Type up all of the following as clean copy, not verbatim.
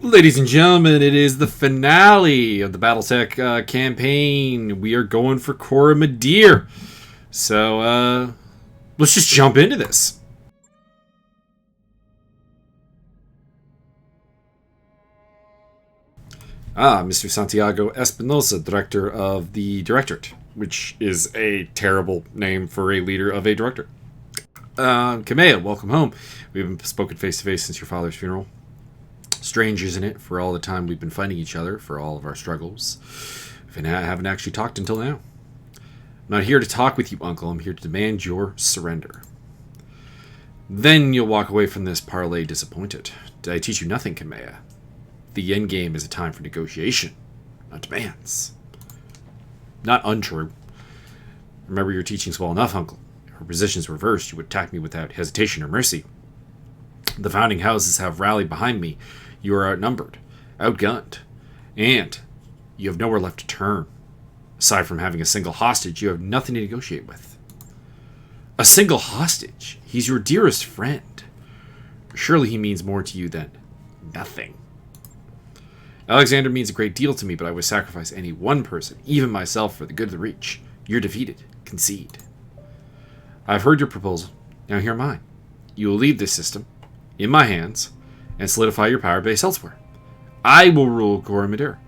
Ladies and gentlemen, it is the finale of the Battletech campaign. We are going for Coromodir. So, let's just jump into this. Mr. Santiago Espinosa, director of the Directorate, which is a terrible name for a leader of a directorate. Kamea, welcome home. We haven't spoken face to face since your father's funeral. Strange, isn't it, for all the time we've been fighting each other, for all of our struggles. We haven't actually talked until now. I'm not here to talk with you, Uncle. I'm here to demand your surrender. Then you'll walk away from this parley disappointed. Did I teach you nothing, Kamea? The endgame is a time for negotiation, not demands. Not untrue. Remember your teachings well enough, Uncle. If our positions reversed, you would attack me without hesitation or mercy. The founding houses have rallied behind me. You are outnumbered, outgunned, and you have nowhere left to turn. Aside from having a single hostage, you have nothing to negotiate with. A single hostage? He's your dearest friend. Surely he means more to you than nothing. Alexander means a great deal to me, but I would sacrifice any one person, even myself, for the good of the Reach. You're defeated. Concede. I've heard your proposal. Now hear mine. You will leave this system in my hands and solidify your power base elsewhere. I will rule Coromodir.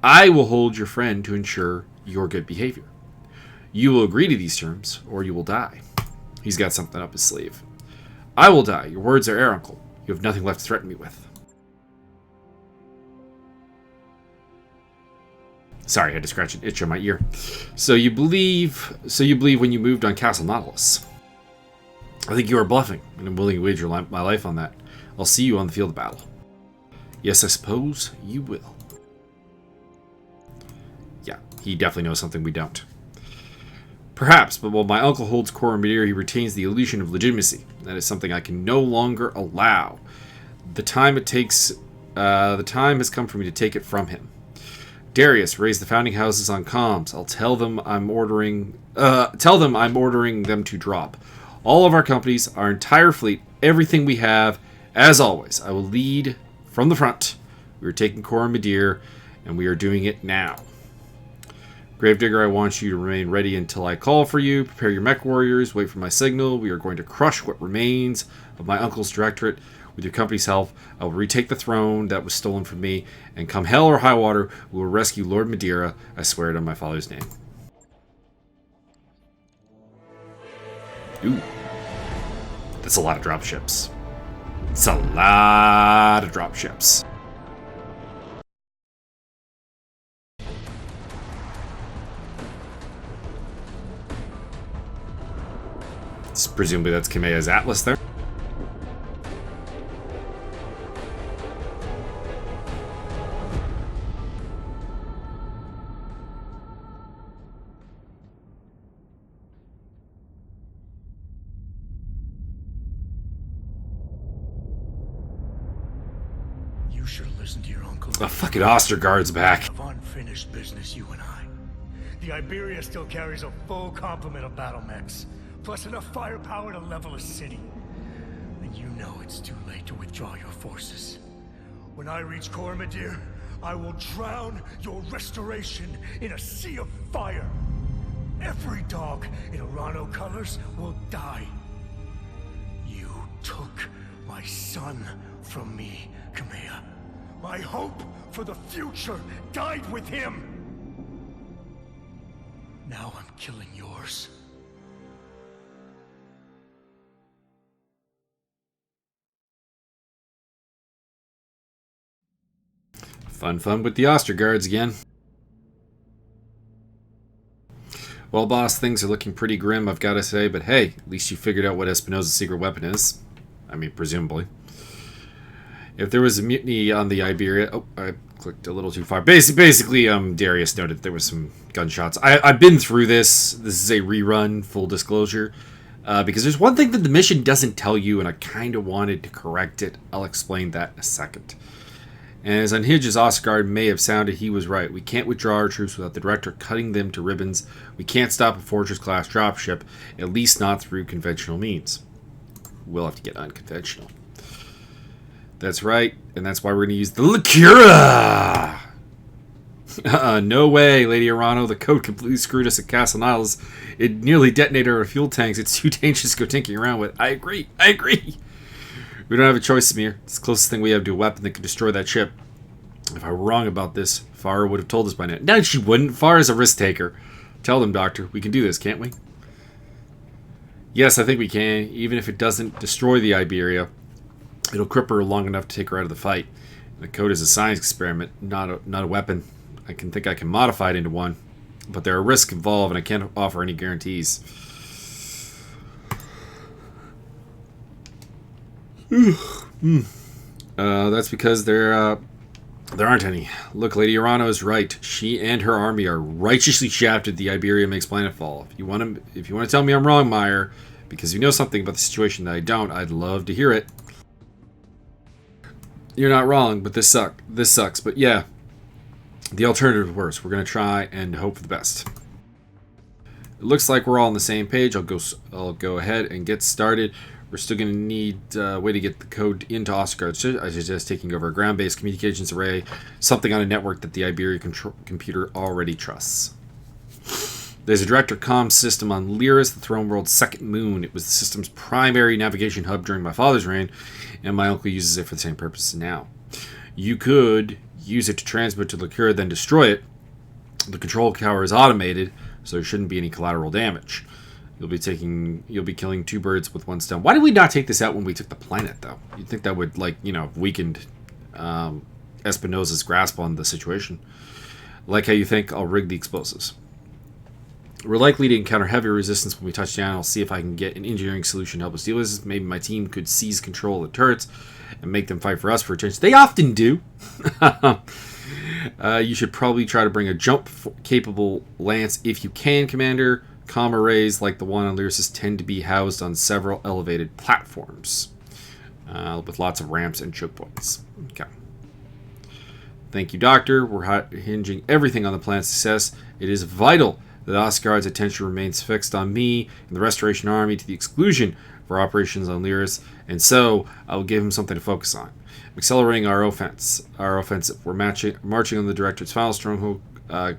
I will hold your friend to ensure your good behavior. You will agree to these terms, or you will die. He's got something up his sleeve. I will die. Your words are air, Uncle. You have nothing left to threaten me with. Sorry, I had to scratch an itch on my ear. So you believe when you moved on Castle Nautilus. I think you are bluffing, and I'm willing to wager my life on that. I'll see you on the field of battle. Yes, I suppose you will. Yeah, he definitely knows something we don't. Perhaps, but while my uncle holds Coromodir, he retains the illusion of legitimacy. That is something I can no longer allow. The time has come for me to take it from him. Darius, raise the founding houses on comms. I'll tell them I'm ordering them to drop all of our companies, our entire fleet, everything we have. As always, I will lead from the front. We are taking Coromodir, and we are doing it now. Gravedigger, I want you to remain ready until I call for you. Prepare your mech warriors. Wait for my signal. We are going to crush what remains of my uncle's directorate. With your company's help, I will retake the throne that was stolen from me, and come hell or high water, we will rescue Lord Madeira. I swear it on my father's name. Ooh. That's a lot of dropships. It's a lot of dropships. Presumably that's Kamea's Atlas there. To your uncle. The fucking Ostergaard's back. Of unfinished business, you and I. The Iberia still carries a full complement of battle mechs, plus enough firepower to level a city. And you know it's too late to withdraw your forces. When I reach Coromodir, I will drown your restoration in a sea of fire. Every dog in Arano colors will die. You took my son from me, Kamea. My hope for the future died with him. Now I'm killing yours. Fun with the Ostergaards again. Well, boss, things are looking pretty grim, I've got to say, but hey, at least you figured out what Espinosa's secret weapon is. I mean, presumably. If there was a mutiny on the Iberia... Oh, I clicked a little too far. Basically, Darius noted there was some gunshots. I've been through this. This is a rerun, full disclosure. Because there's one thing that the mission doesn't tell you, and I kind of wanted to correct it. I'll explain that in a second. And as unhinged as Osgard may have sounded, he was right. We can't withdraw our troops without the Director cutting them to ribbons. We can't stop a Fortress-class dropship, at least not through conventional means. We'll have to get unconventional. That's right, and that's why we're going to use the Lacura! No way, Lady Arano. The code completely screwed us at Castle Niles. It nearly detonated our fuel tanks. It's too dangerous to go tinkering around with. I agree. We don't have a choice, Samir. It's the closest thing we have to a weapon that can destroy that ship. If I were wrong about this, Farah would have told us by now. No, she wouldn't. Farah's a risk taker. Tell them, Doctor. We can do this, can't we? Yes, I think we can. Even if it doesn't destroy the Iberia, it'll cripple her long enough to take her out of the fight. The code is a science experiment, not a weapon. I think I can modify it into one, but there are risks involved, and I can't offer any guarantees. That's because there aren't any. Look, Lady Arano is right. She and her army are righteously shafted. The Iberia makes planetfall. If you want to tell me I'm wrong, Meyer, because you know something about the situation that I don't, I'd love to hear it. You're not wrong, but this sucks. But yeah. The alternative is worse. We're going to try and hope for the best. It looks like we're all on the same page. I'll go ahead and get started. We're still going to need a way to get the code into Oscar. I suggest taking over a ground-based communications array, something on a network that the Iberia computer already trusts. There's a director comm system on Lyris, the throne world's second moon. It was the system's primary navigation hub during my father's reign, and my uncle uses it for the same purpose now. You could use it to transmit to Lacura, then destroy it. The control tower is automated, so there shouldn't be any collateral damage. You'll be killing two birds with one stone. Why did we not take this out when we took the planet, though? You'd think that would, weakened Espinosa's grasp on the situation. Like how you think I'll rig the explosives. We're likely to encounter heavy resistance when we touch down. I'll see if I can get an engineering solution to help us deal with this. Maybe my team could seize control of the turrets and make them fight for us for a change. They often do. You should probably try to bring a jump-capable lance if you can, Commander. Comm arrays like the one on Lyris tend to be housed on several elevated platforms with lots of ramps and choke points. Okay. Thank you, Doctor. We're hinging everything on the plan's success. It is vital that Osgard's attention remains fixed on me and the Restoration Army to the exclusion of our operations on Lyris, and so I will give him something to focus on. I'm accelerating our offensive. We're marching on the Directorate's final stronghold,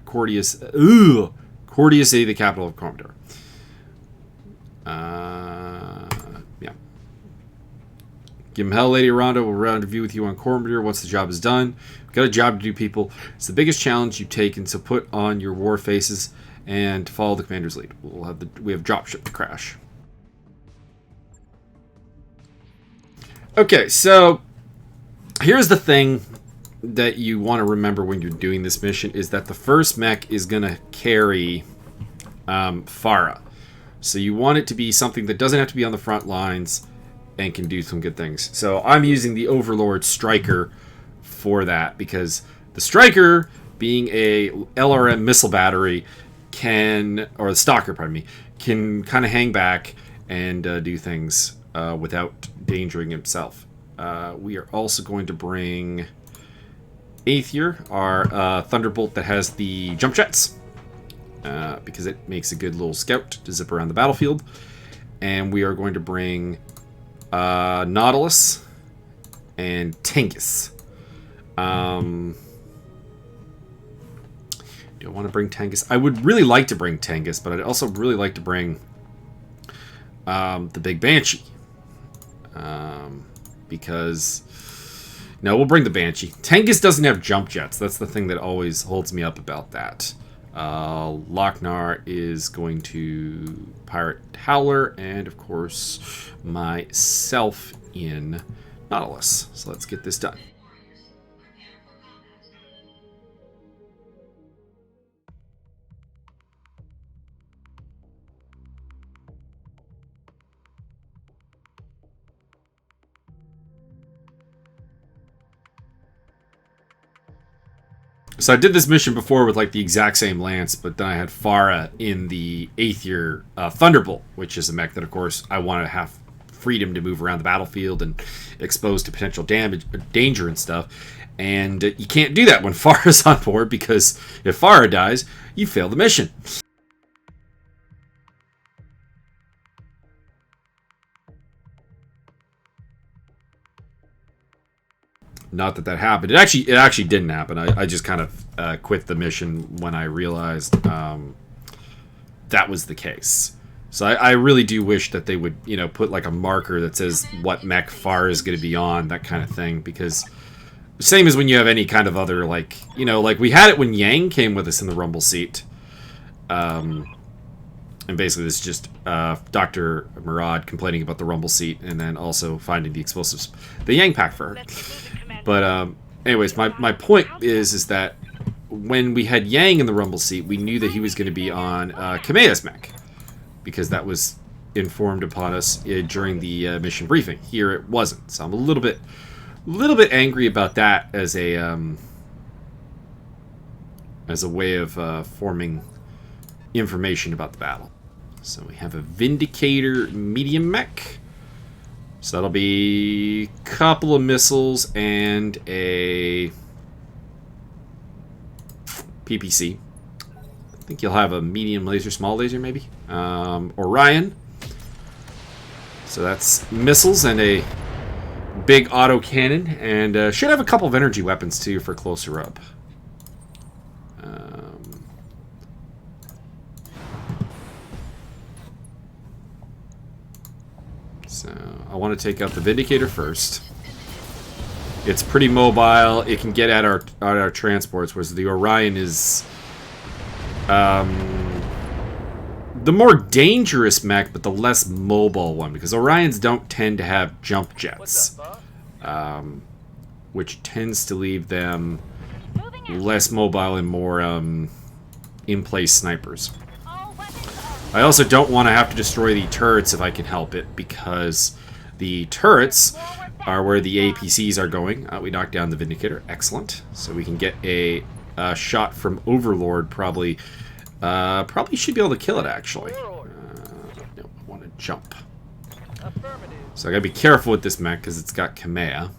Cordius City, the capital of Coromodir. Yeah. Give him hell, Lady Arano. We'll rendezvous with you on Coromodir once the job is done. We've got a job to do, people. It's the biggest challenge you've taken, so put on your war faces and follow the commander's lead. We have dropship to crash. Okay, so here's the thing that you want to remember when you're doing this mission is that the first mech is going to carry Farah. So you want it to be something that doesn't have to be on the front lines and can do some good things. So I'm using the Overlord Striker for that because the Striker, being a LRM missile battery, or the Stalker, pardon me, can kind of hang back and do things without endangering himself. We are also going to bring Aether, our Thunderbolt that has the jump jets, because it makes a good little scout to zip around the battlefield. And we are going to bring Nautilus and Tengus. Do I want to bring Tengus? I would really like to bring Tengus, but I'd also really like to bring the Big Banshee. Because... No, we'll bring the Banshee. Tengus doesn't have jump jets. That's the thing that always holds me up about that. Lochnar is going to Pirate Howler, and of course, myself in Nautilus. So let's get this done. So I did this mission before with like the exact same lance, but then I had Farah in the Aether Thunderbolt, which is a mech that, of course, I want to have freedom to move around the battlefield and exposed to potential danger and stuff. And you can't do that when Farah's on board, because if Farah dies, you fail the mission. Not that that happened. It actually didn't happen. I just kind of quit the mission when I realized that was the case. So I really do wish that they would, you know, put like a marker that says what mech far is going to be on, that kind of thing. Because same as when you have any kind of other, like, you know, like we had it when Yang came with us in the rumble seat. And basically this is just Dr. Murad complaining about the rumble seat and then also finding the explosives. The Yang pack for her. But anyways, my point is that when we had Yang in the rumble seat, we knew that he was going to be on Kameya's mech. Because that was informed upon us during the mission briefing. Here it wasn't, so I'm a little bit angry about that as a way of forming information about the battle. So we have a Vindicator medium mech. So that'll be a couple of missiles and a PPC. I think you'll have a medium laser, small laser maybe. Orion. So that's missiles and a big auto cannon, and should have a couple of energy weapons too for closer up. So I want to take out the Vindicator first. It's pretty mobile. It can get at our transports, whereas the Orion is the more dangerous mech, but the less mobile one, because Orions don't tend to have jump jets, which tends to leave them less mobile and more in-place snipers. I also don't want to have to destroy the turrets if I can help it, because the turrets are where the APCs are going. We knocked down the Vindicator. Excellent. So we can get a shot from Overlord, probably should be able to kill it, actually. No, I want to jump. So I gotta be careful with this mech because it's got Kameya,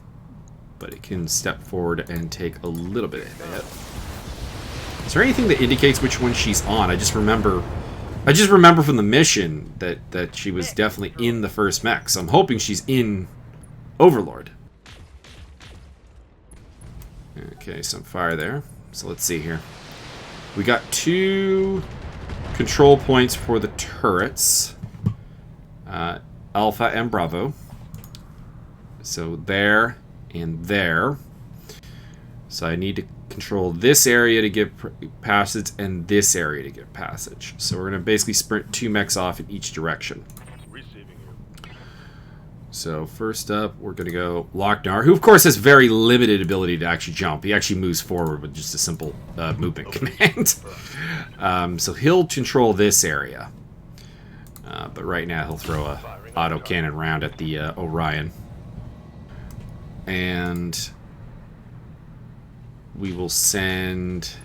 but it can step forward and take a little bit of hit. Is there anything that indicates which one she's on? I just remember from the mission that she was definitely in the first mech, so I'm hoping she's in Overlord. Okay, some fire there. So let's see here. We got 2 control points for the turrets. Alpha and Bravo. So there and there. So I need to control this area to give passage and this area to give passage. So we're going to basically sprint 2 mechs off in each direction. So first up, we're going to go Lochnar, who of course has very limited ability to actually jump. He actually moves forward with just a simple movement command. So he'll control this area. But right now he'll throw a auto cannon round at the Orion. And we will send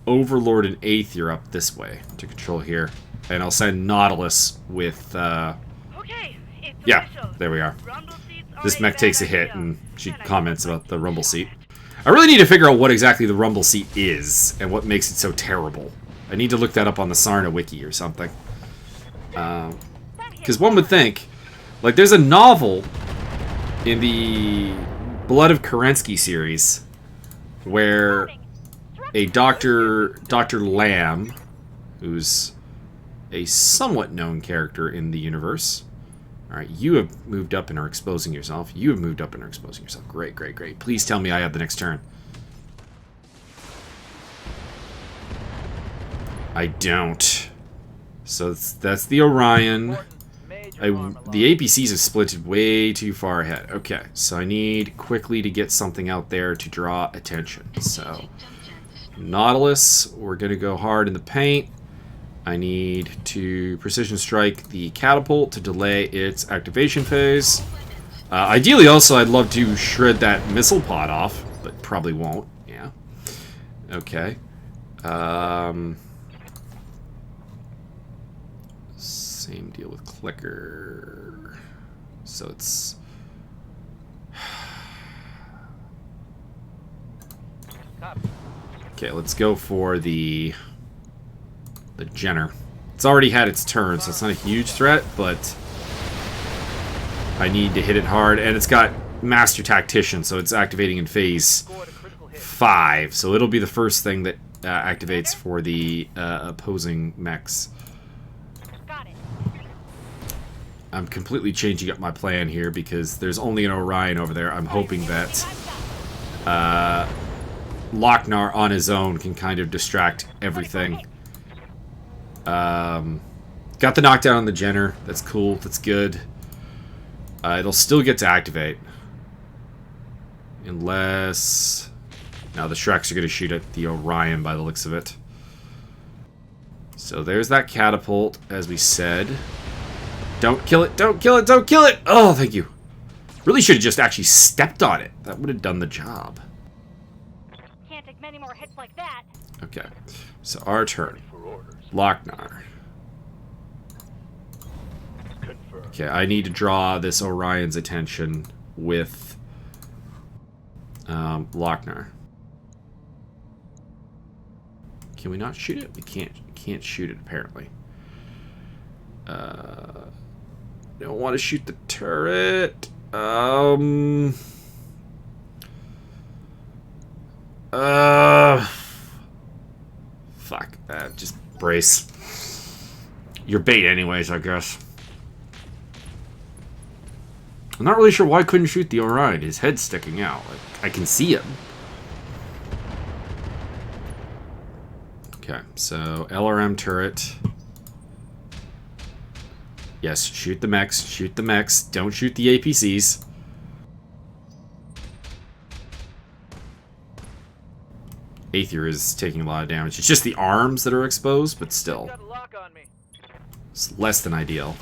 Overlord and Aether up this way to control here. And I'll send Nautilus with... yeah, there we are. This mech takes a hit, and she comments about the rumble seat. I really need to figure out what exactly the rumble seat is, and what makes it so terrible. I need to look that up on the Sarna wiki or something. Because one would think, like, there's a novel in the Blood of Kerensky series where a Dr. Lamb, who's a somewhat known character in the universe. Alright, you have moved up and are exposing yourself. You have moved up and are exposing yourself. Great, great, great. Please tell me I have the next turn. I don't. So that's the Orion. The APCs have splitted way too far ahead. Okay, so I need quickly to get something out there to draw attention. So, Nautilus, we're going to go hard in the paint. I need to precision strike the catapult to delay its activation phase. Ideally, also, I'd love to shred that missile pod off, but probably won't. Yeah. Okay. Same deal with clicker. So it's... Okay, let's go for the Jenner. It's already had its turn, so it's not a huge threat, but I need to hit it hard. And it's got Master Tactician, so it's activating in phase 5. So it'll be the first thing that activates for the opposing mechs. I'm completely changing up my plan here because there's only an Orion over there. I'm hoping that Lochnar on his own can kind of distract everything. Got the knockdown on the Jenner. That's cool. That's good. It'll still get to activate. Unless... Now the Shreks are going to shoot at the Orion by the looks of it. So there's that catapult, as we said. Don't kill it! Don't kill it! Don't kill it! Oh, thank you. Really should have just actually stepped on it. That would have done the job. Can't take many more hits like that. Okay. So our turn. Lochnar. Okay, I need to draw this Orion's attention with Lochnar. Can we not shoot it? We can't shoot it apparently. Don't want to shoot the turret. Fuck. Just brace. You're bait anyways, I guess. I'm not really sure why I couldn't shoot the Orion. His head's sticking out. Like, I can see him. Okay, so LRM turret. Yes, shoot the mechs. Shoot the mechs. Don't shoot the APCs. Aether is taking a lot of damage. It's just the arms that are exposed, but still. It's less than ideal.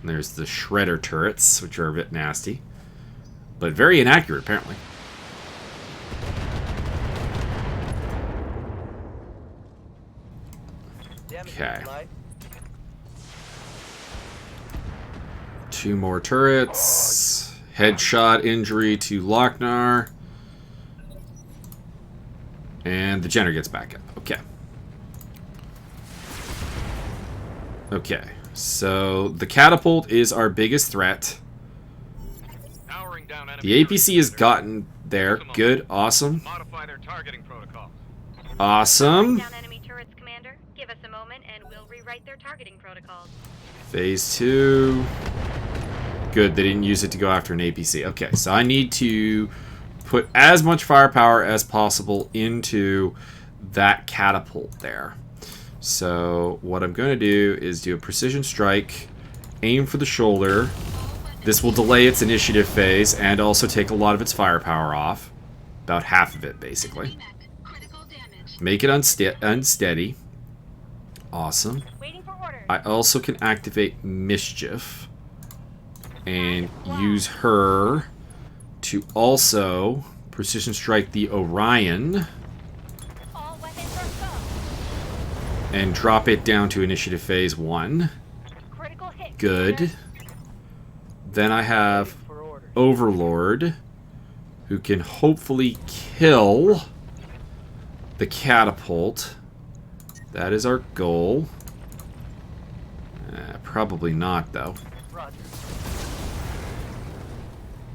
And there's the Shredder turrets, which are a bit nasty. But very inaccurate, apparently. Okay. 2 more turrets. Headshot injury to Lochnar. And the Jenner gets back up. Okay. Okay. So the catapult is our biggest threat. The APC has gotten there. Good. Awesome. Awesome. Phase 2. Good. They didn't use it to go after an APC. Okay. So I need to put as much firepower as possible into that catapult there. So what I'm going to do is do a precision strike, aim for the shoulder. This will delay its initiative phase and also take a lot of its firepower off. About half of it, basically. Make it unsteady. Awesome. I also can activate Mischief and use her to also precision strike the Orion and drop it down to initiative phase 1. Good. Then I have Overlord, who can hopefully kill the catapult. That is our goal. Probably not, though.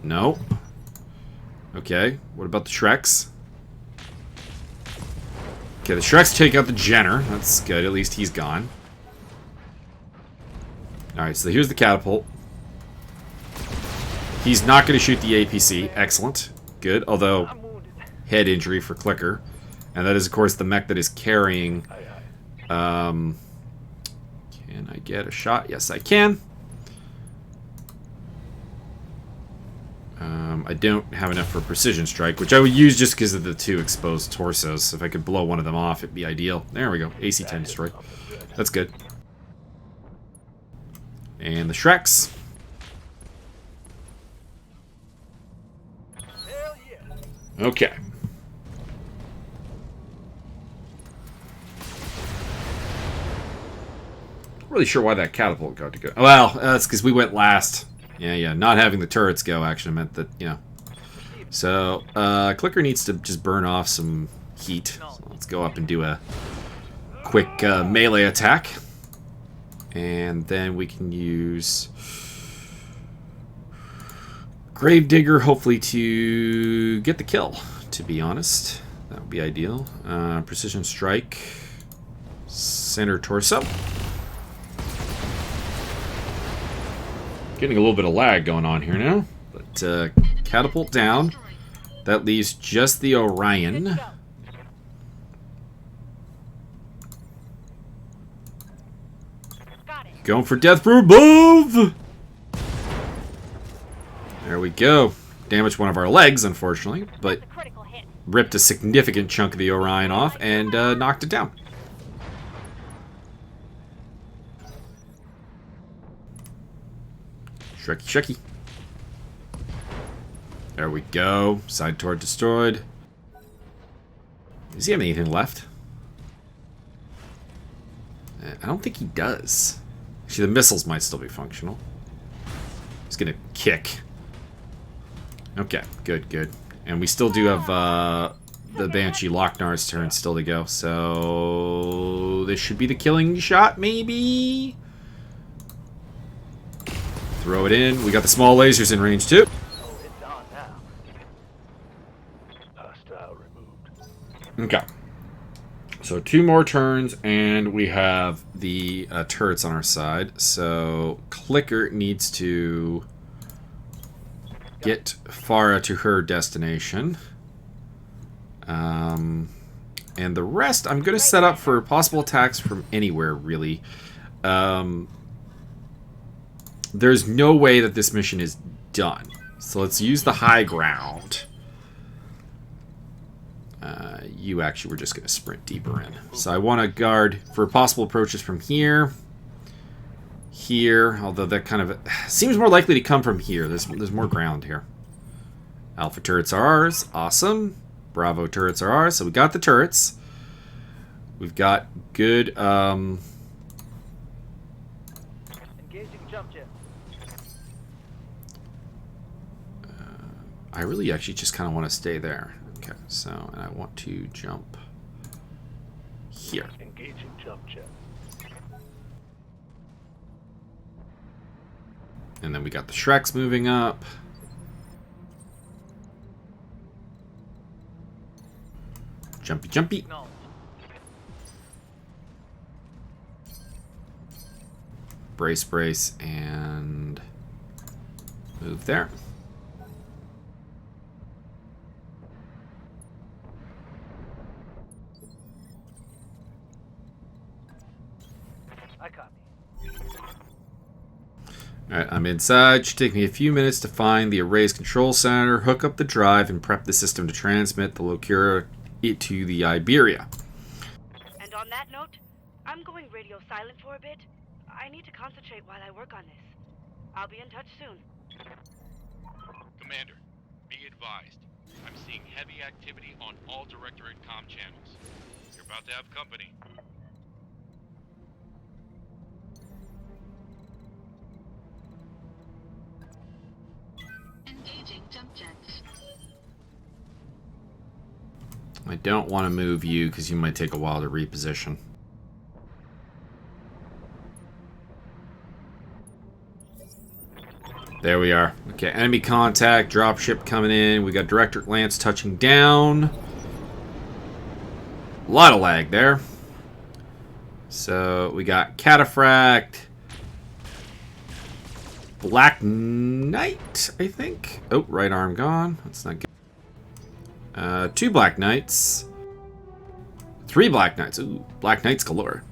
No. Okay, what about the Shreks? Okay, the Shreks take out the Jenner. That's good, at least he's gone. Alright, so here's the catapult. He's not going to shoot the APC. Excellent. Good, although head injury for Clicker. And that is, of course, the mech that is carrying... can I get a shot? Yes, I can. I don't have enough for precision strike, which I would use just because of the 2 exposed torsos. If I could blow one of them off, it'd be ideal. There we go. AC-10 destroyed. That's good. And the Shreks. Okay. Not really sure why that catapult got to go. Well, that's because we went last. Yeah. Not having the turrets go actually meant that, you know. So, Clicker needs to just burn off some heat. So let's go up and do a quick melee attack. And then we can use... Gravedigger, hopefully to get the kill, to be honest. That would be ideal. Precision strike. Center torso. Getting a little bit of lag going on here now. But catapult down. That leaves just the Orion. Going for death from above! There we go. Damaged one of our legs, unfortunately, but ripped a significant chunk of the Orion off and knocked it down. Shrekky, Shrekky. There we go. Side turret destroyed. Does he have anything left? I don't think he does. Actually, the missiles might still be functional. He's gonna kick. Okay, good, good. And we still do have the Banshee Locknar's turn still to go. So this should be the killing shot, maybe? Throw it in. We got the small lasers in range too. Okay. So 2 more turns, and we have the turrets on our side. So Clicker needs to get Farah to her destination. And the rest, I'm going to set up for possible attacks from anywhere, really. There's no way that this mission is done. So let's use the high ground. You actually were just going to sprint deeper in. So I want to guard for possible approaches from here. Here, although that kind of seems more likely to come from here. There's more ground here. Alpha turrets are ours. Awesome. Bravo turrets are ours. So we got the turrets. We've got good... Engaging jump jet. I really actually just kind of want to stay there. Okay, so, and I want to jump here. Engaging jump jet. And then we got the Shreks moving up. Jumpy, jumpy. No. Brace, brace, and move there. Alright, I'm inside. Should take me a few minutes to find the array's control center, hook up the drive, and prep the system to transmit the Locura to the Iberia. And on that note, I'm going radio silent for a bit. I need to concentrate while I work on this. I'll be in touch soon. Commander, be advised. I'm seeing heavy activity on all Directorate comm channels. You're about to have company. Engaging jump jets. I don't want to move you because you might take a while to reposition. There we are. Okay, enemy contact, dropship coming in. We got Directorate Lance touching down. A lot of lag there. So we got Cataphract. Black Knight, I think. Oh, right arm gone. That's not good. 2 Black Knights. 3 Black Knights. Ooh, Black Knights galore.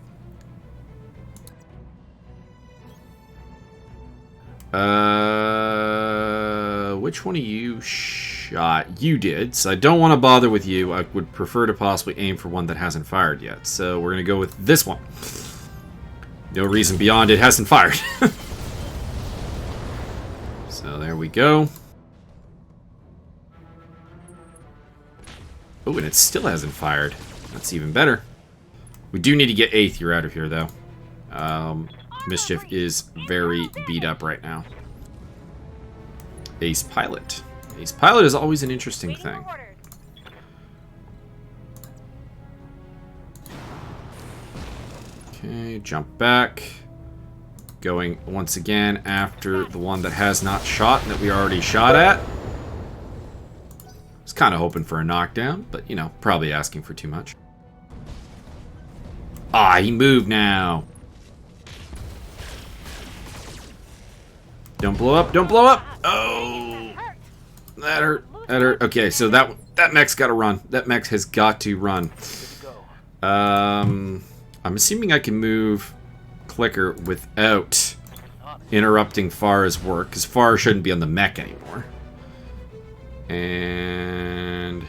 Which one of you shot? You did, so I don't want to bother with you. I would prefer to possibly aim for one that hasn't fired yet. So we're going to go with this one. No reason beyond it hasn't fired. So there we go. Oh, and it still hasn't fired. That's even better. We do need to get Aether out of here, though. Mischief is very beat up right now. Ace Pilot. Ace Pilot is always an interesting thing. Okay, jump back. Going once again after the one that has not shot and that we already shot at. Was kind of hoping for a knockdown, but you know, probably asking for too much. Ah, he moved now. Don't blow up, don't blow up. Oh, that hurt, that hurt. Okay, so that mech's got to run. That mech has got to run. I'm assuming I can move clicker without interrupting Farah's work, because Farah shouldn't be on the mech anymore. And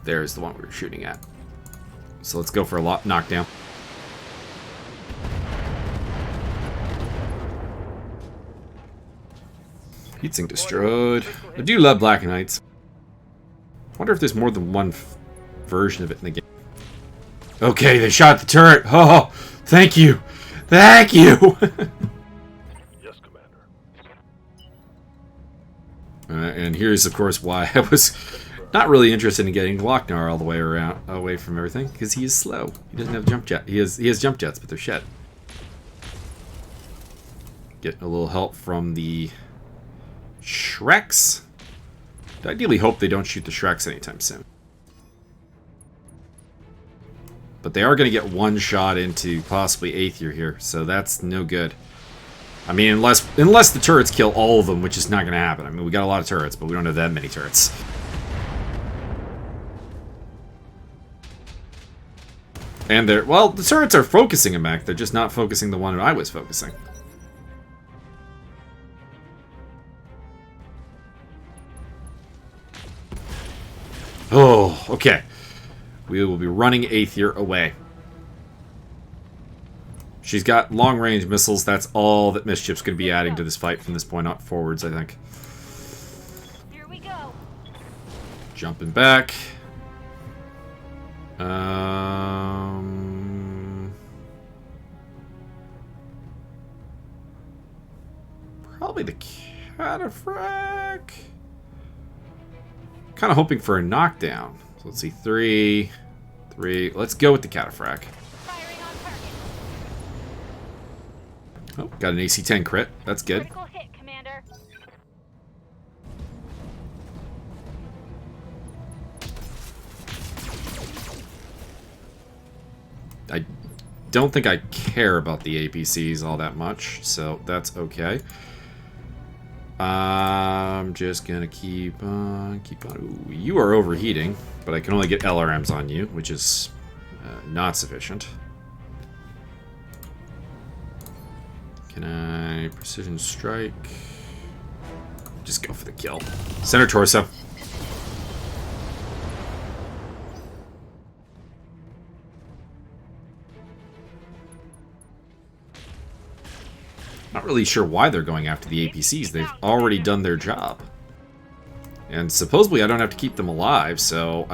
there's the one we were shooting at. So let's go for a knockdown. Heatsink destroyed. I do love Black Knights. I wonder if there's more than one version of it in the game. Okay, they shot the turret. Oh, thank you. Thank you. Yes, Commander. And here's, of course, why I was not really interested in getting Lochnar all the way away from everything, because he is slow. He doesn't have jump jet. He has jump jets, but they're shit. Getting a little help from the Shreks. I ideally hope they don't shoot the Shreks anytime soon. But they are going to get one shot into possibly Aether here, so that's no good. I mean, unless the turrets kill all of them, which is not going to happen. I mean, we got a lot of turrets, but we don't have that many turrets. And they're, well, the turrets are focusing a mech, they're just not focusing the one I was focusing. Oh, okay. We will be running Aether away. She's got long-range missiles. That's all that Mischief's going to be adding to this fight from this point on forwards, I think. Here we go. Jumping back. Probably the Cataphract. Kind of hoping for a knockdown. So let's see, 3. Let's go with the Cataphract. Firing on target. Oh, got an AC-10 crit. That's good. Critical hit, Commander. I don't think I care about the APCs all that much, so that's okay. I'm just gonna keep on. Ooh, you are overheating, but I can only get LRMs on you, which is not sufficient. Can I precision strike? Just go for the kill. Center torso. Not really sure why they're going after the APCs. They've already done their job. And supposedly I don't have to keep them alive, so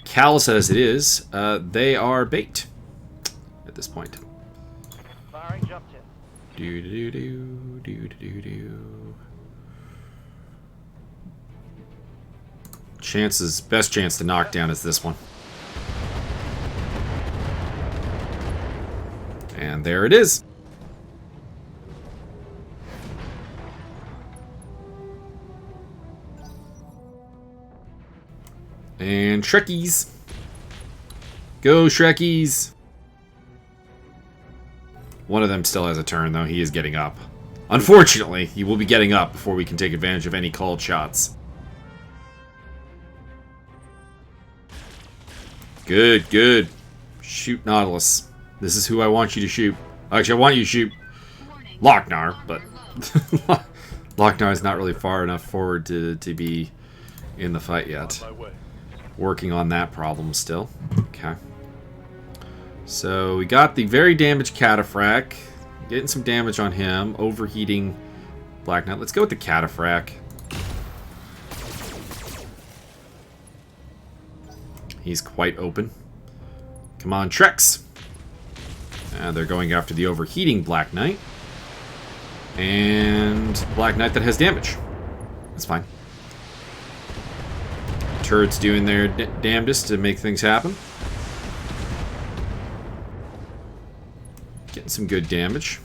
callous as it is, they are bait at this point. Firing jump jet. Best chance to knock down is this one. And there it is. And Shrekies. Go, Shrekies. One of them still has a turn, though. He is getting up. Unfortunately, he will be getting up before we can take advantage of any called shots. Good, good. Shoot Nautilus. This is who I want you to shoot. Actually, I want you to shoot Lochnar, but Lochnar is not really far enough forward to be in the fight yet. On my way. Working on that problem still. Okay. So we got the very damaged Cataphract. Getting some damage on him. Overheating Black Knight. Let's go with the Cataphract. He's quite open. Come on, Trex. They're going after the overheating Black Knight. And Black Knight that has damage. That's fine. Turrets doing their damnedest to make things happen. some good damage.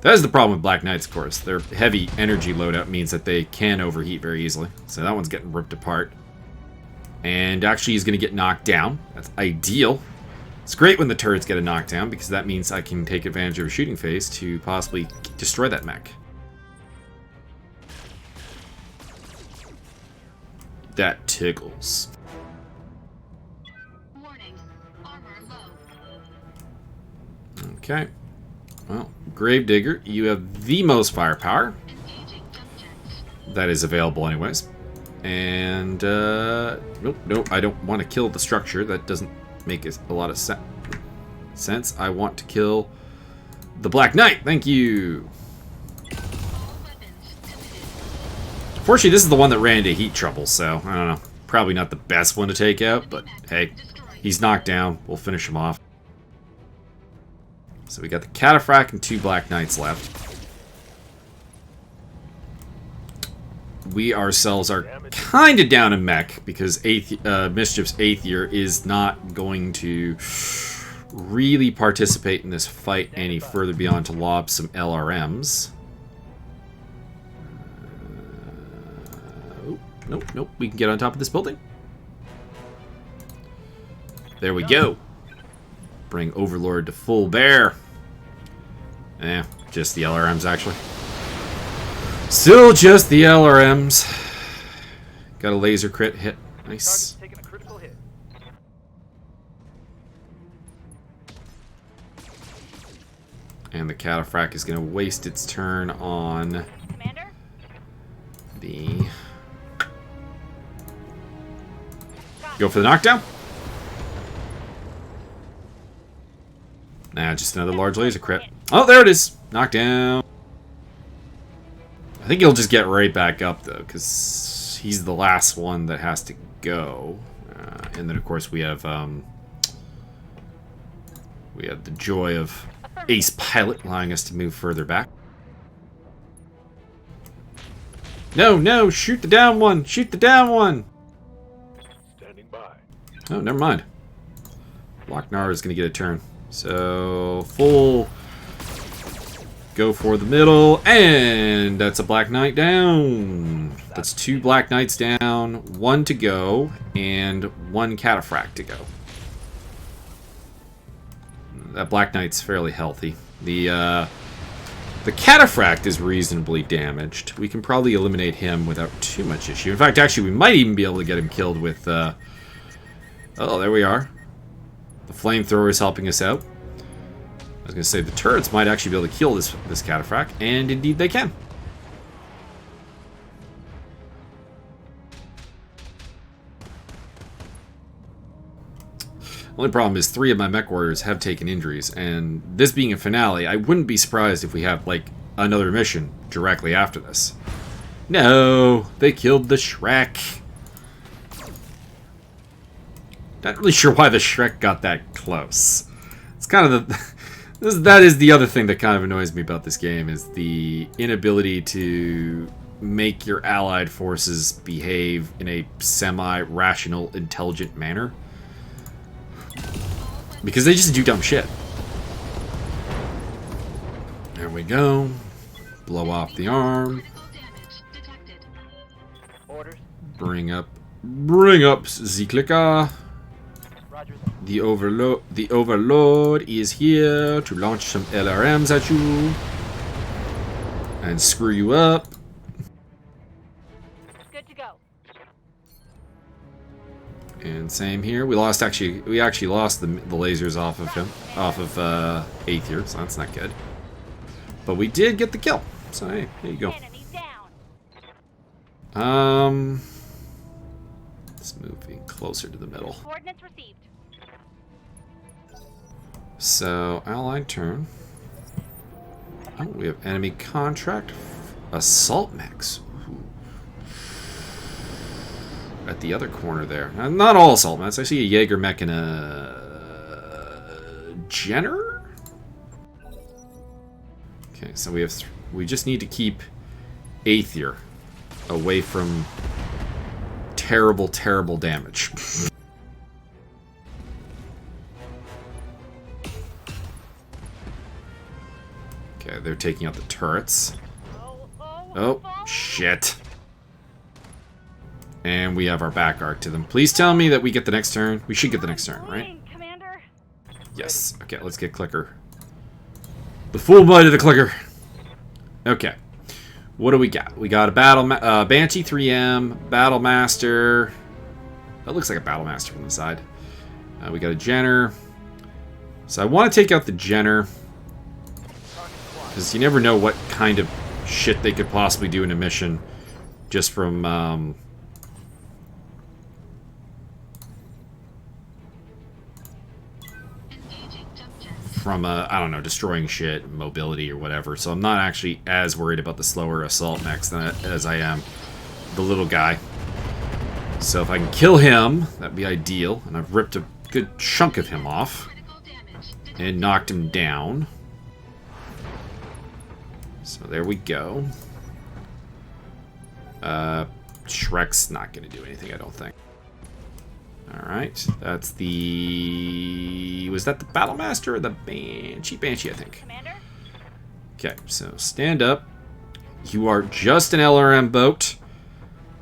That is the problem with Black Knights, of course. Their heavy energy loadout means that they can overheat very easily. So that one's getting ripped apart. And actually he's going to get knocked down. That's ideal. It's great when the turrets get a knockdown, because that means I can take advantage of a shooting phase to possibly destroy that mech. That tickles. Warning. Armor low. Okay. Well, Gravedigger, you have the most firepower. Engaging jump jets. That is available anyways. And, nope, I don't want to kill the structure. That doesn't make a lot of sense. I want to kill the Black Knight. Thank you. All weapons limited. Fortunately, this is the one that ran into heat trouble, so, I don't know. Probably not the best one to take out, but hey, he's knocked down. We'll finish him off. So we got the Cataphract and 2 Black Knights left. We ourselves are kind of down a mech, because Mischief's 8th year is not going to really participate in this fight any further beyond to lob some LRMs. Nope. We can get on top of this building. There we go. Bring Overlord to full bear. Just the LRMs, actually. Still just the LRMs. Got a laser crit hit. Nice. Target's taking a critical hit. And the Cataphract is going to waste its turn on Commander? the... Go for the knockdown? Nah, just another large laser crit. Oh, there it is! Knockdown. I think he'll just get right back up, though, because he's the last one that has to go. And then, of course, we have the joy of Ace Pilot allowing us to move further back. No, shoot the down one! Shoot the down one! Standing by. Oh, never mind. Lochnar is going to get a turn. So, full... Go for the middle, and that's a Black Knight down. That's 2 Black Knights down, 1 to go, and 1 Cataphract to go. That Black Knight's fairly healthy. The Cataphract is reasonably damaged. We can probably eliminate him without too much issue. In fact, actually, we might even be able to get him killed with... Oh, there we are. The flamethrower is helping us out. I was going to say, the turrets might actually be able to kill this Cataphract, and indeed they can. Only problem is 3 of my mech warriors have taken injuries, and this being a finale, I wouldn't be surprised if we have, like, another mission directly after this. No, they killed the Shrek. Not really sure why the Shrek got that close. It's kind of the... That is the other thing that kind of annoys me about this game, is the inability to make your allied forces behave in a semi-rational, intelligent manner. Because they just do dumb shit. There we go. Blow off the arm. Orders. Bring up the clicker. Roger that. The Overlord is here to launch some LRMs at you and screw you up. Good to go. And same here. We actually lost the lasers off of him, off of 8th year, so that's not good. But we did get the kill. So hey, there you go. Enemy down. Let's move in closer to the middle. Coordinates received. So, allied turn. Oh, we have enemy contract. Assault mechs. Ooh. At the other corner there. Not all assault mechs. I see a Jaeger mech and a... Jenner? Okay, so we just need to keep Aether away from terrible, terrible damage. they're taking out the turrets. Oh, Oh, shit. And we have our back arc to them. Please tell me that we get the next turn. We should get the next turn, right? Commander. Yes. Okay, let's get clicker. The full might of the clicker. Okay. What do we got? We got a Banshee 3M, Battle Master. That looks like a Battle Master from the side. We got a Jenner. So I want to take out the Jenner, because you never know what kind of shit they could possibly do in a mission just from I don't know, destroying shit, mobility or whatever. So I'm not actually as worried about the slower assault mechs as I am the little guy. So if I can kill him, that'd be ideal. And I've ripped a good chunk of him off and knocked him down. So there we go. Shrek's not going to do anything, I don't think. Alright, that's the... Was that the Battle Master or the Banshee? Banshee, I think. Commander? Okay, so stand up. You are just an LRM boat.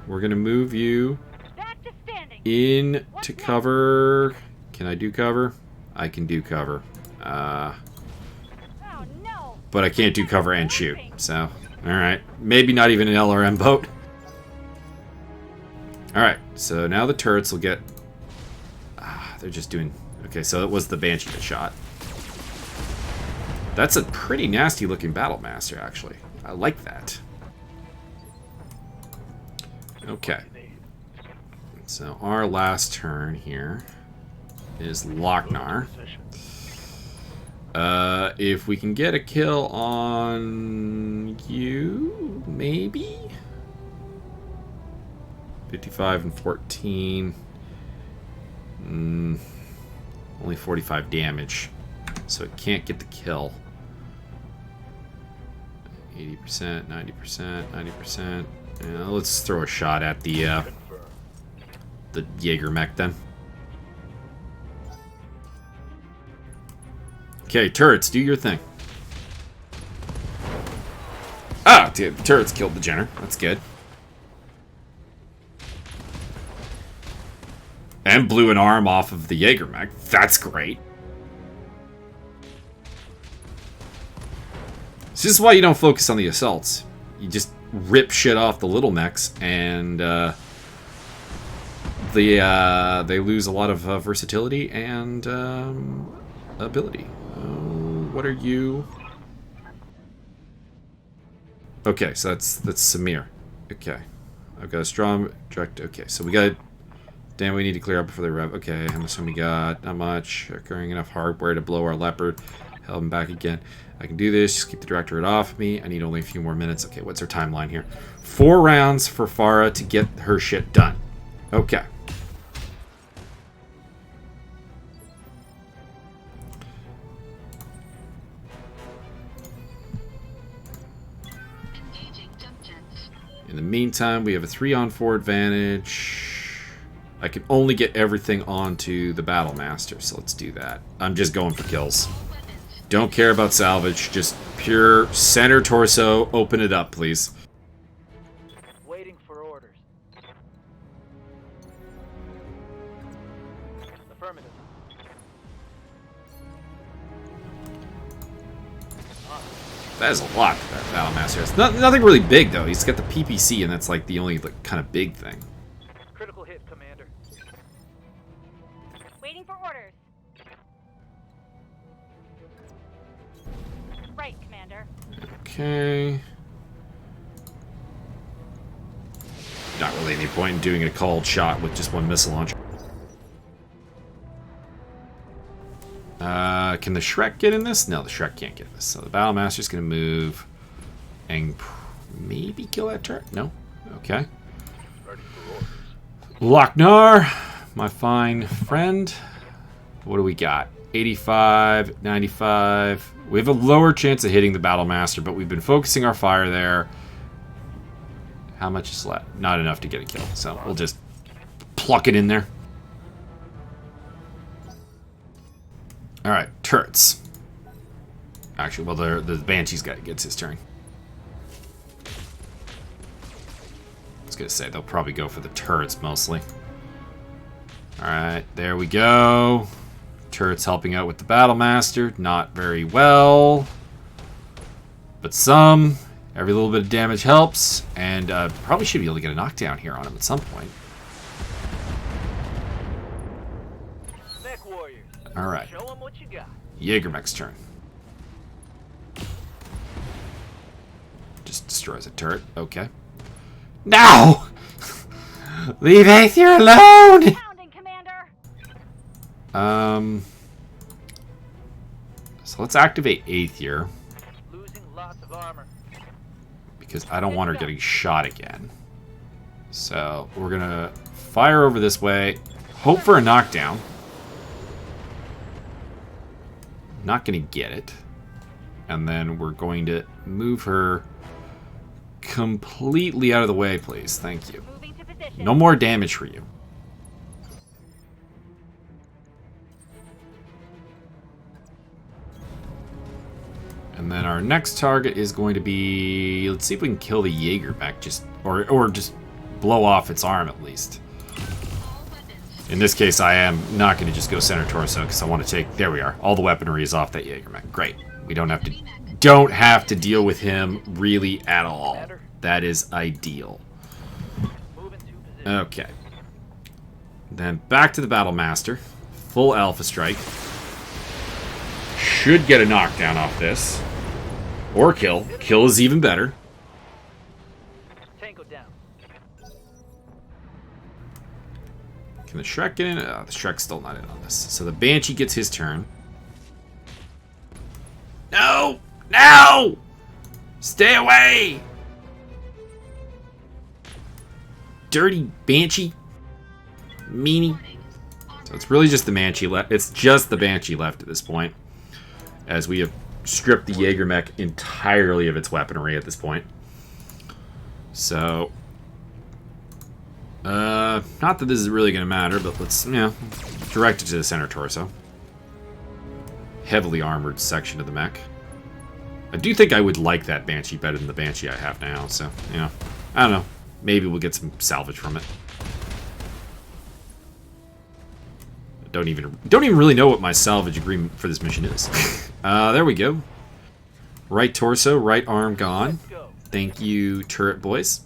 We're going to move you Back to standing. in to cover. Can I do cover? I can do cover. Oh, no. But I can't do cover and shoot. So, alright. Maybe not even an LRM boat. Alright, so now the turrets will get... they're just doing... Okay, so it was the Banshee that shot. That's a pretty nasty looking Battle Master, actually. I like that. Okay. So our last turn here is Lochnar. If we can get a kill on you, maybe? 55 and 14. Only 45 damage, so it can't get the kill. 80%, 90%, 90%. Yeah, let's throw a shot at the Jaeger mech then. Okay, turrets, do your thing. Ah, dude, the turrets killed the Jenner. That's good. And blew an arm off of the Jaeger mech. That's great. This is why you don't focus on the assaults. You just rip shit off the little mechs, and they lose a lot of versatility and ability. What are you? Okay, so that's Samir. Okay, I've got a strong direct. Okay, so we got. Damn, we need to clear up before they rev. Okay, how much time we got? Not much. Occurring enough hardware to blow our leopard. Help him back again. I can do this. Just keep the directorate off of me. I need only a few more minutes. Okay, what's our timeline here? 4 rounds for Farah to get her shit done. Okay. In the meantime, we have a 3-on-4 advantage. I can only get everything onto the Battle Master, so let's do that. I'm just going for kills. Don't care about salvage, just pure center torso. Open it up, please. Waiting for orders. Affirmative. That is a lot that Battle Master has. Nothing really big, though. He's got the PPC, and that's like the only kind of big thing. Critical hit, Commander. Waiting for orders. Right, Commander. Okay. Not really any point in doing a called shot with just one missile launcher. Can the Shrek get in this? No, the Shrek can't get this. So the Battle Master's going to move and maybe kill that turret? No? Okay. Lochnar, my fine friend. What do we got? 85, 95. We have a lower chance of hitting the Battle Master, but we've been focusing our fire there. How much is left? Not enough to get a kill, so we'll just pluck it in there. Alright, turrets. Actually, well, the Banshee's gets his turn. I was gonna say they'll probably go for the turrets mostly. All right, there we go. Turrets helping out with the Battlemaster. Not very well, but some. Every little bit of damage helps, and probably should be able to get a knockdown here on him at some point. Mech warriors. All right. Show them what you got. Jaeger Mech's turn. Just destroys a turret. Okay. No! Leave Aether alone! Pounding, Commander. So let's activate Aether, Losing lots of armor. because I don't want her getting shot again. So we're gonna fire over this way, hope for a knockdown. Not gonna get it. And then we're going to move her completely out of the way, please. Thank you. Moving to position. No more damage for you. And then our next target is going to be... Let's see if we can kill the Jaeger mech, or just blow off its arm at least. All weapons. In this case, I am not going to just go center torso because I want to take... There we are. All the weaponry is off that Jaeger mech. Great. We don't have to deal with him really at all. That is ideal. Moving to position. Okay. Then back to the Battlemaster. Full Alpha Strike. Should get a knockdown off this. Or kill. Kill is even better. Tango down. Can the Shrek get in? Oh, the Shrek's still not in on this. So the Banshee gets his turn. No! No! Stay away! Dirty Banshee. Meanie. Warning. So it's really just the Banshee left. It's just the Banshee left at this point, as we have stripped the Jaeger mech entirely of its weaponry at this point. So, not that this is really going to matter, but let's, direct it to the center torso. Heavily armored section of the mech. I do think I would like that Banshee better than the Banshee I have now, so, I don't know. Maybe we'll get some salvage from it. Don't even really know what my salvage agreement for this mission is. There we go. Right torso, right arm gone. Let's go. Thank you, turret boys.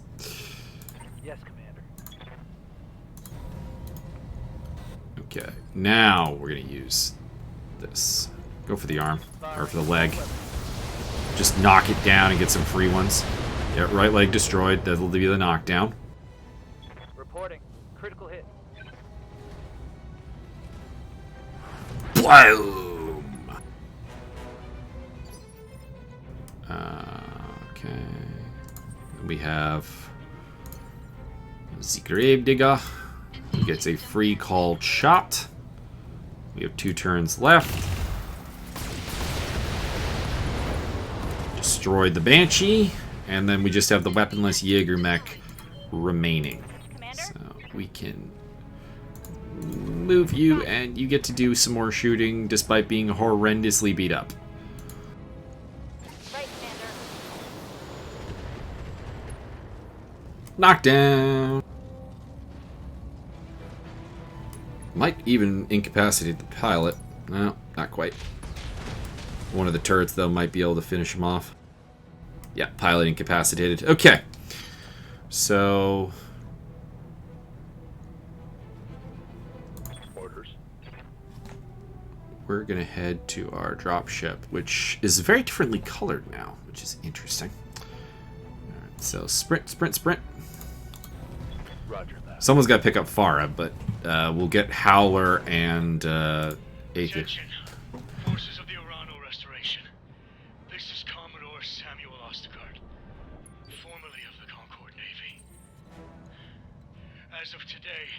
Yes, Commander. Okay, now we're gonna use this. Go for the arm, or for the leg. Just knock it down and get some free ones. Yeah, right leg destroyed. That'll be the knockdown. Reporting. Critical hit. Boom! Okay. We have the Grave Digger, who gets a free called shot. We have 2 turns left. Destroyed the Banshee, and then we just have the weaponless Jaeger mech remaining. Commander? So we can move you, and you get to do some more shooting despite being horrendously beat up. Right, Commander. Knockdown! Might even incapacitate the pilot. No, not quite. One of the turrets, though, might be able to finish him off. Yeah, pilot incapacitated. Okay. So... we're going to head to our dropship, which is very differently colored now, which is interesting. Alright, so sprint, sprint, sprint. Roger that. Someone's got to pick up Farah, but we'll get Howler and Aether. Attention. Forces of the Urano Restoration. This is Commodore Samuel Ostergaard, formerly of the Concord Navy. As of today,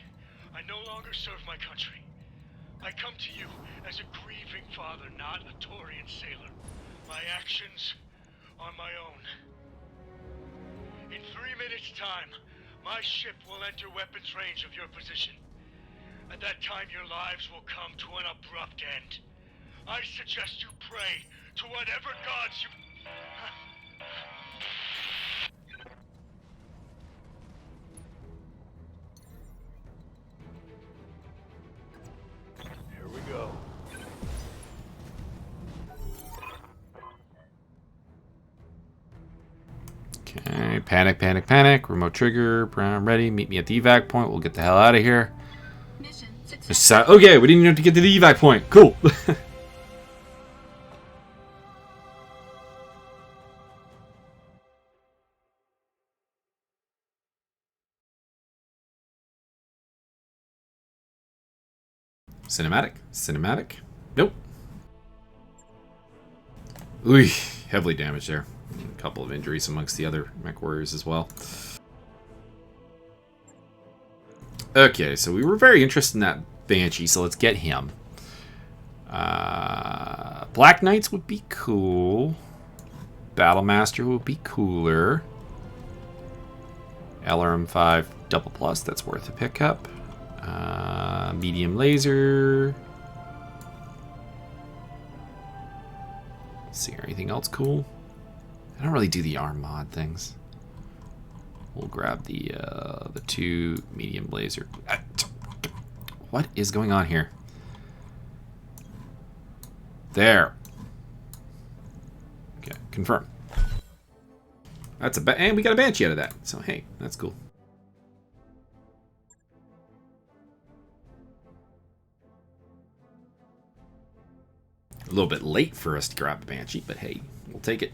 I no longer serve my country. I come to you as a grieving father, not a Taurian sailor. My actions are my own. In 3 minutes' time, my ship will enter weapons range of your position. At that time, your lives will come to an abrupt end. I suggest you pray to whatever gods you... Here we go. Okay, panic, panic, panic. Remote trigger, Brown ready. Meet me at the evac point. We'll get the hell out of here. Mission success. Okay, we didn't even have to get to the evac point. Cool. Cinematic? Cinematic? Nope. Ooh, heavily damaged there. A couple of injuries amongst the other mech warriors as well. Okay, so we were very interested in that Banshee, so let's get him. Black Knights would be cool. Battlemaster would be cooler. LRM5 double plus, that's worth a pickup. Medium laser. Let's see, anything else cool? I don't really do the arm mod things. We'll grab the 2 medium laser. What is going on here? There. Okay, confirm. That's and we got a Banshee out of that. So hey, that's cool. A little bit late for us to grab a Banshee, but hey, we'll take it.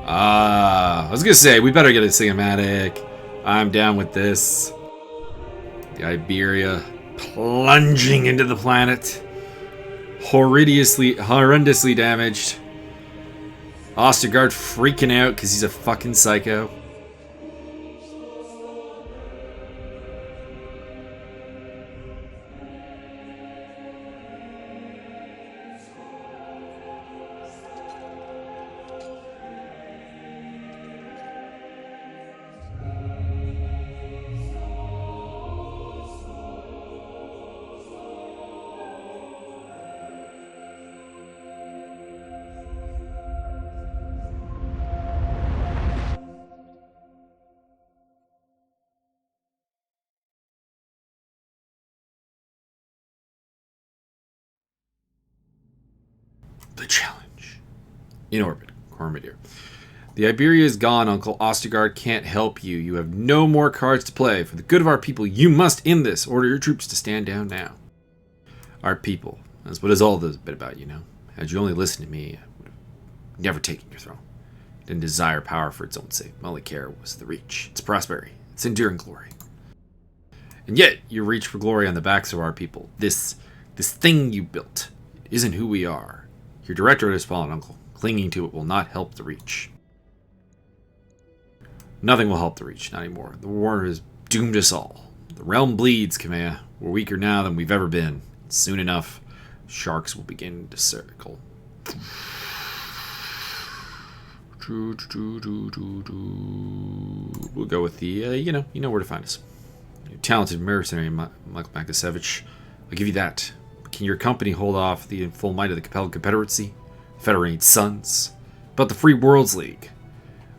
I was gonna say, we better get a cinematic. I'm down with this. The Iberia plunging into the planet. Horrendously damaged. Ostergaard freaking out because he's a fucking psycho. The challenge. In orbit, Coromodir. The Iberia is gone, Uncle. Ostergaard can't help you. You have no more cards to play. For the good of our people, you must end this. Order your troops to stand down now. Our people. That's what it's all been about, you know. Had you only listened to me, I would have never taken your throne. I didn't desire power for its own sake. My only care was the reach. Its prosperity. Its enduring glory. And yet, you reach for glory on the backs of our people. This thing you built isn't who we are. Your directorate has fallen, Uncle. Clinging to it will not help the Reach. Nothing will help the Reach, not anymore. The war has doomed us all. The realm bleeds, Kamea. We're weaker now than we've ever been. Soon enough, sharks will begin to circle. We'll go with the, you know where to find us. You're talented mercenary, Michael Makasevich. I'll give you that. Can your company hold off the full might of the Capella Confederacy? Federate Sons? But the Free Worlds League?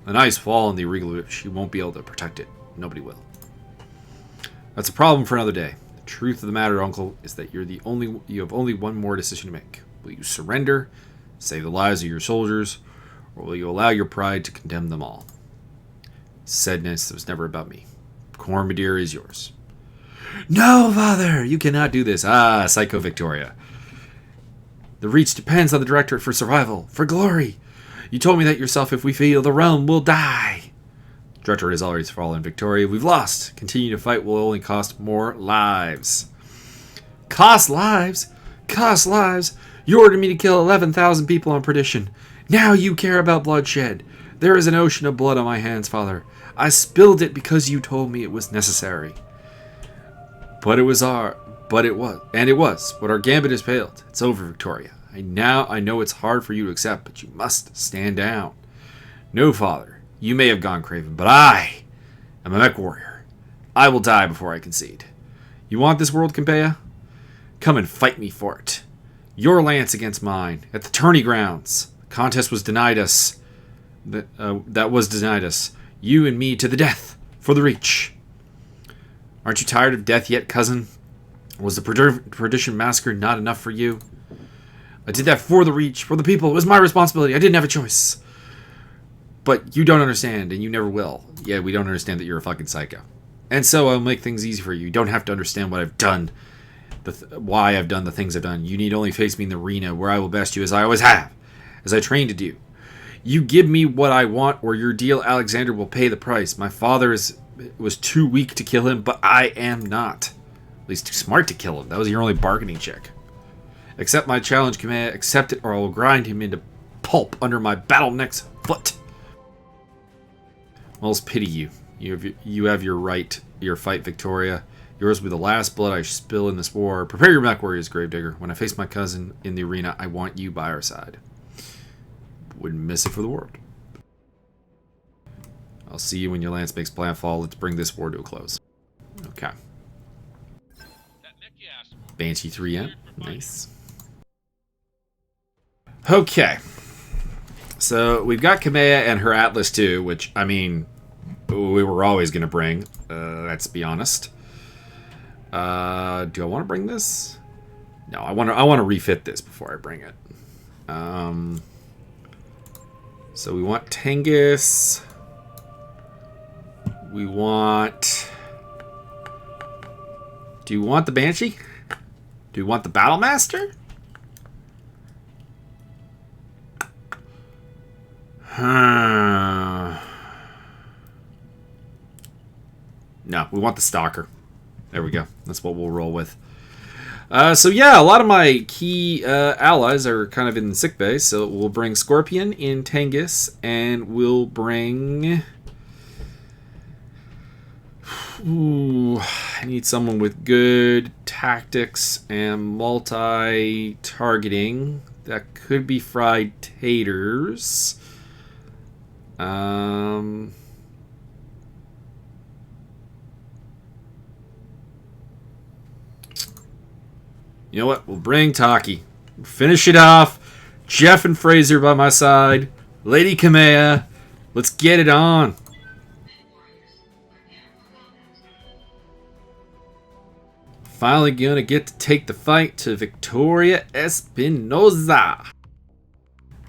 An ice wall in the Regal, you won't be able to protect it. Nobody will. That's a problem for another day. The truth of the matter, Uncle, is that you have only one more decision to make. Will you surrender, save the lives of your soldiers, or will you allow your pride to condemn them all? Sadness, it was never about me. Coromodir is yours. No, Father! You cannot do this. Ah, Psycho Victoria. The Reach depends on the Directorate for survival, for glory. You told me that yourself. If we fail, the realm will die. The Directorate has already fallen, Victoria. We've lost. Continue to fight will only cost more lives. Cost lives? Cost lives? You ordered me to kill 11,000 people on perdition. Now you care about bloodshed. There is an ocean of blood on my hands, Father. I spilled it because you told me it was necessary. But it was But it was. But our gambit has failed. It's over, Victoria. I know it's hard for you to accept, but you must stand down. No, Father. You may have gone craven, but I am a mech warrior. I will die before I concede. You want this world, Kimbea? Come and fight me for it. Your lance against mine, at the tourney grounds. The contest was denied us. That was denied us. You and me to the death, for the Reach. Aren't you tired of death yet, cousin? Was the Perdition Massacre not enough for you? I did that for the Reach, for the people. It was my responsibility. I didn't have a choice. But you don't understand, and you never will. Yeah, we don't understand that you're a fucking psycho. And so I'll make things easy for you. You don't have to understand what I've done. Why I've done the things I've done. You need only face me in the arena, where I will best you as I always have. As I trained to do. You give me what I want, or your deal, Alexander, will pay the price. My father was too weak to kill him, but I am not. At least too smart to kill him. That was your only bargaining chip. Accept my challenge, Command. Accept it, or I will grind him into pulp under my Battletech's foot. All's pity you. You have your right, your fight, Victoria. Yours will be the last blood I spill in this war. Prepare your mech warriors, Gravedigger. When I face my cousin in the arena, I want you by our side. Wouldn't miss it for the world. I'll see you when your lance makes planfall. Let's bring this war to a close. Okay. Banshee 3M. Nice. Okay. So we've got Kamea and her Atlas too, which, I mean, we were always going to bring. Let's be honest. Do I want to bring this? No, I want to refit this before I bring it. So we want Tengus. We want... Do you want the Banshee? Do you want the Battlemaster? No, we want the Stalker. There we go. That's what we'll roll with. So yeah, a lot of my key allies are kind of in the sickbay. So we'll bring Scorpion in Tengus, and we'll bring... Ooh, I need someone with good tactics and multi-targeting. That could be fried taters. You know what? We'll bring Taki. Finish it off. Jeff and Fraser by my side. Lady Kamea. Let's get it on. Finally gonna get to take the fight to Victoria Espinosa.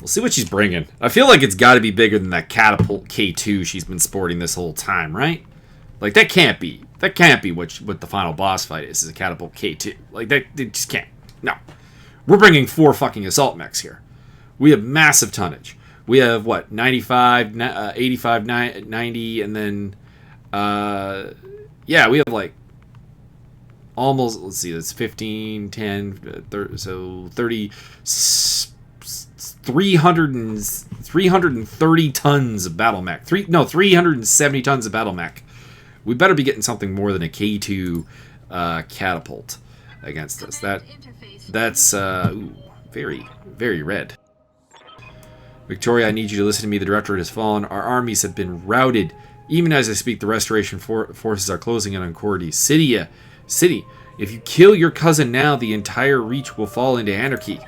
We'll see what she's bringing. I feel like it's got to be bigger than that Catapult K2 she's been sporting this whole time, right? Like, that can't be. That can't be what the final boss fight is a Catapult K2. Like, that it just can't. No. We're bringing 4 fucking assault mechs here. We have massive tonnage. We have, what, 95, 85, 90, and then, yeah, we have, like, almost, let's see, that's 15, 10, 30, so 30, 330 tons of battle mech. 370 tons of battle mech. We better be getting something more than a K2 catapult against us. That's very, very red. Victoria, I need you to listen to me. The Directorate has fallen. Our armies have been routed. Even as I speak, the Restoration forces are closing in on Cordy. City, if you kill your cousin now, the entire Reach will fall into anarchy.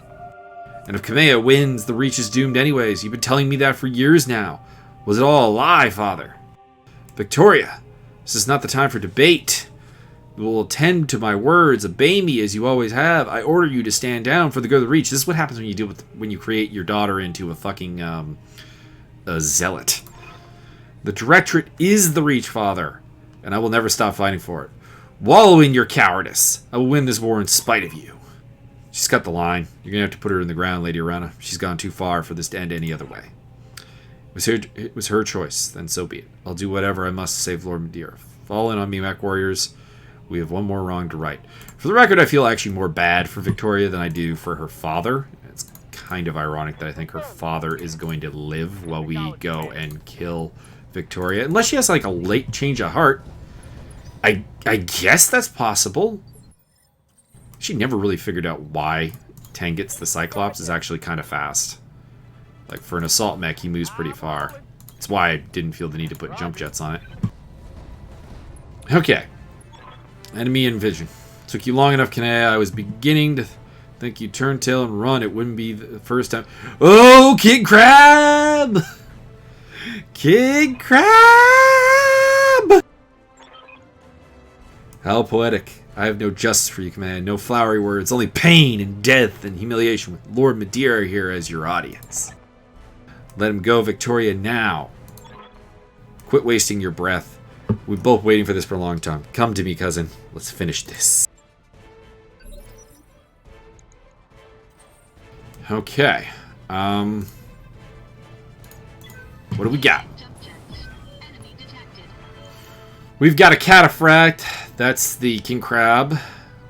And if Kamea wins, the Reach is doomed anyways. You've been telling me that for years now. Was it all a lie, Father? Victoria, this is not the time for debate. You will attend to my words, obey me as you always have. I order you to stand down for the good of the Reach. This is what happens when you create your daughter into a fucking a zealot. The Directorate is the Reach, Father, and I will never stop fighting for it. Wallow in your cowardice. I will win this war in spite of you. She's got the line. You're going to have to put her in the ground, Lady Arana. She's gone too far for this to end any other way. It was her choice, then so be it. I'll do whatever I must to save Lord Madeira. Fall in on me, Mech Warriors. We have one more wrong to right. For the record, I feel actually more bad for Victoria than I do for her father. It's kind of ironic that I think her father is going to live while we go and kill Victoria. Unless she has like a late change of heart. I guess that's possible. She never really figured out why Tangitz the Cyclops is actually kind of fast. Like, for an assault mech, he moves pretty far. That's why I didn't feel the need to put jump jets on it. Okay. Enemy in vision. Took you long enough, Kanea. I was beginning to think you'd turn tail and run. It wouldn't be the first time. Oh, King Crab! King Crab! How poetic. I have no justice for you, command. No flowery words. Only pain and death and humiliation with Lord Madeira here as your audience. Let him go, Victoria, now. Quit wasting your breath. We've both waiting for this for a long time. Come to me, cousin. Let's finish this. Okay. What do we got? We've got a Cataphract. That's the King Crab.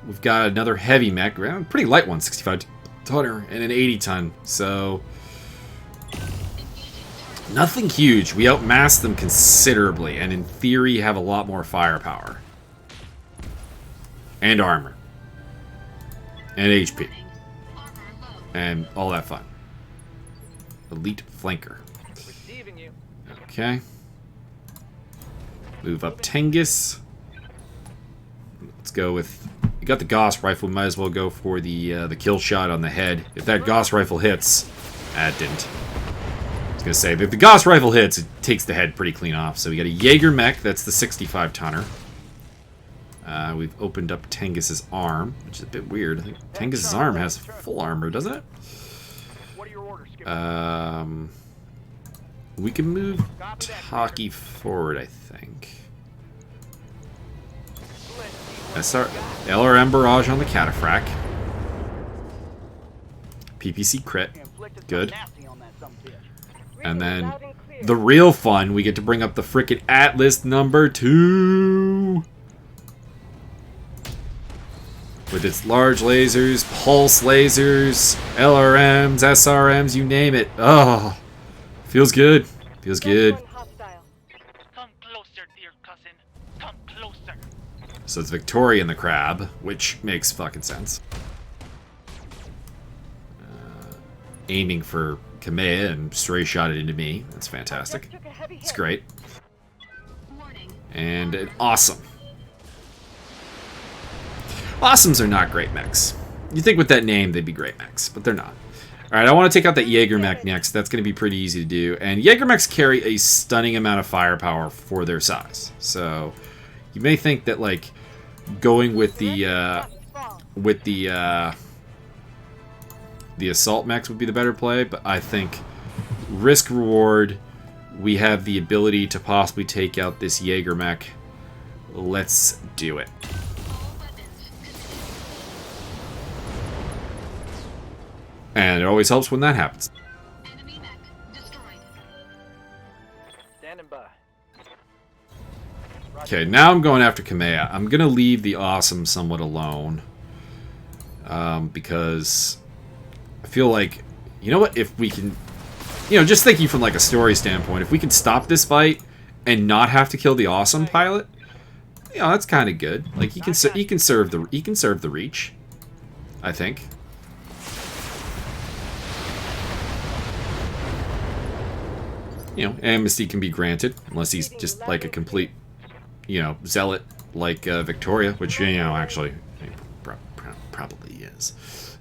We've got another heavy mech. A pretty light one, 65 tonner, and an 80 ton. So, nothing huge. We outmassed them considerably, and in theory have a lot more firepower. And armor. And HP. And all that fun. Elite flanker. Receiving you. Okay. Move up Tengus. Let's go with... You got the Gauss rifle. Might as well go for the kill shot on the head. If that Gauss rifle hits... It didn't. I was going to say, if the Gauss rifle hits, it takes the head pretty clean off. So we got a Jaeger mech. That's the 65 tonner. We've opened up Tengus's arm, which is a bit weird. I think Tengus's arm has full armor, doesn't it? What are your orders, Skipper? We can move Taki forward, I think. SR LRM barrage on the Cataphract. PPC crit. Good. And then the real fun, we get to bring up the frickin' Atlas #2. With its large lasers, pulse lasers, LRMs, SRMs, you name it. Oh, feels good. Feels good. Come closer, dear cousin. Come closer. So it's Victoria and the Crab, which makes fucking sense. Aiming for Kamea and stray shot it into me. That's fantastic. It's great. And an awesome. Awesomes are not great mechs. You'd think with that name they'd be great mechs, but they're not. Alright, I want to take out that Jaeger mech next. That's going to be pretty easy to do. And Jaeger mechs carry a stunning amount of firepower for their size. So, you may think that, like, going with the assault mechs would be the better play, but I think risk-reward, we have the ability to possibly take out this Jaeger mech. Let's do it. And it always helps when that happens. Enemy mech destroyed. Standing by. Okay, now I'm going after Kamea. I'm going to leave the awesome somewhat alone. Because I feel like, you know what, if we can, you know, just thinking from like a story standpoint, if we can stop this fight and not have to kill the awesome pilot, you know, that's kind of good. Like he can serve the reach, I think. You know, amnesty can be granted, unless he's just like a complete, you know, zealot like Victoria, which, you know, actually probably is.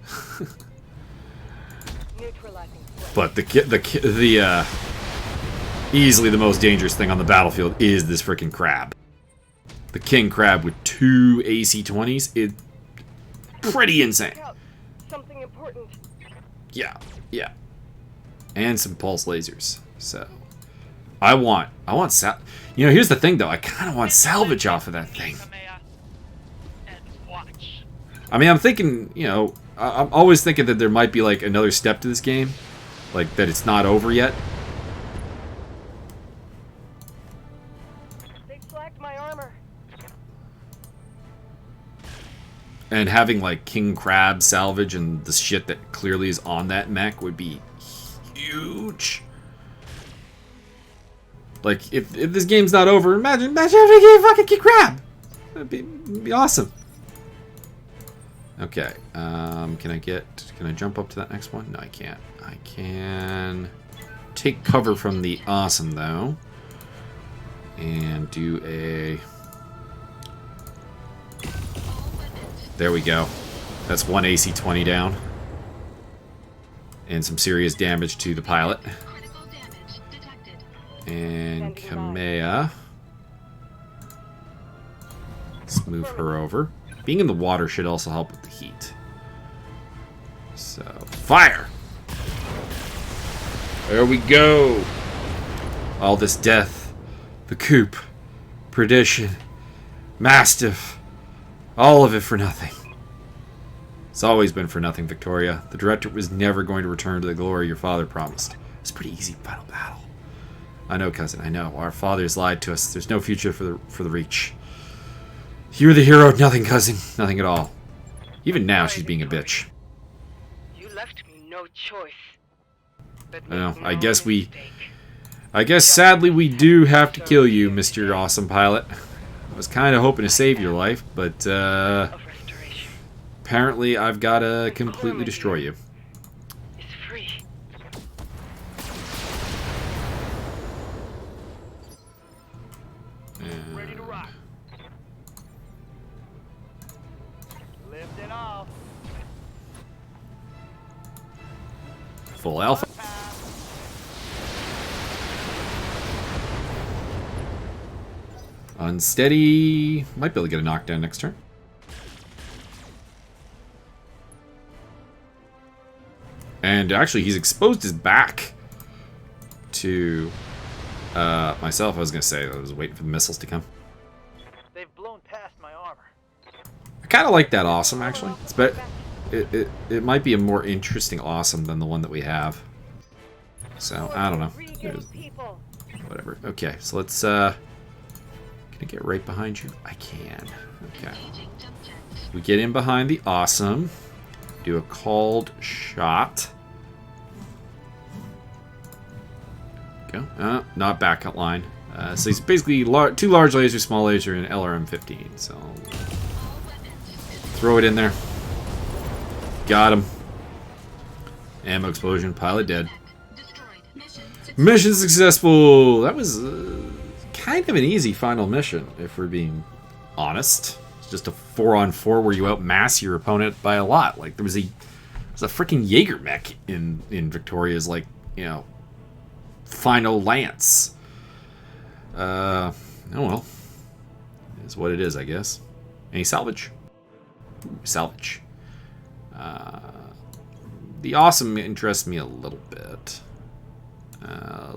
But the easily the most dangerous thing on the battlefield is this freaking crab. The King Crab with 2 AC-20s is pretty insane. Something important. Yeah, yeah. And some pulse lasers, so... I want you know, here's the thing though, I kind of want salvage off of that thing. I mean, I'm thinking, you know, I'm always thinking that there might be like another step to this game, like that it's not over yet. They slacked my armor. And having like King Crab salvage and the shit that clearly is on that mech would be huge. Like, if this game's not over, imagine having a fucking King Crab! It'd be awesome. Okay. Can I jump up to that next one? No, I can't. I can take cover from the awesome though, and do a. There we go. That's one AC-20 down. And some serious damage to the pilot. Critical damage detected. And Kamea. Let's move her over. Being in the water should also help with the heat. So, fire! There we go! All this death, the coop, perdition, mastiff, all of it for nothing. It's always been for nothing, Victoria. The director was never going to return to the glory your father promised. It's pretty easy final battle. I know, cousin, I know. Our fathers lied to us. There's no future for the Reach. You're the hero of nothing, cousin. Nothing at all. Even now, she's being a bitch. You left me no choice. But I know. make no I guess sadly we do have to kill you, Mr. Awesome Pilot. I was kind of hoping to save your life, but of restoration apparently I've got to completely destroy you. is free. Ready to rock. Lift it off. Full alpha. Unsteady. Might be able to get a knockdown next turn. And actually, he's exposed his back to myself. I was going to say, I was waiting for the missiles to come. They've blown past my armor. I kind of like that awesome, actually. It's better. It might be a more interesting awesome than the one that we have. So, I don't know. Whatever. Okay, so let's, can I get right behind you? I can. Okay. We get in behind the awesome. Do a called shot. Go. Not backup line. So he's basically two large laser, small laser, and LRM-15. So throw it in there. Got him. Ammo explosion. Pilot dead. Mission successful. That was kind of an easy final mission, if we're being honest. It's just a 4-on-4 where you outmass your opponent by a lot. Like there's a freaking Jaeger mech in Victoria's, like, you know, final lance. Oh well, it's what it is, I guess. Any salvage? Ooh, salvage. The awesome interests me a little bit.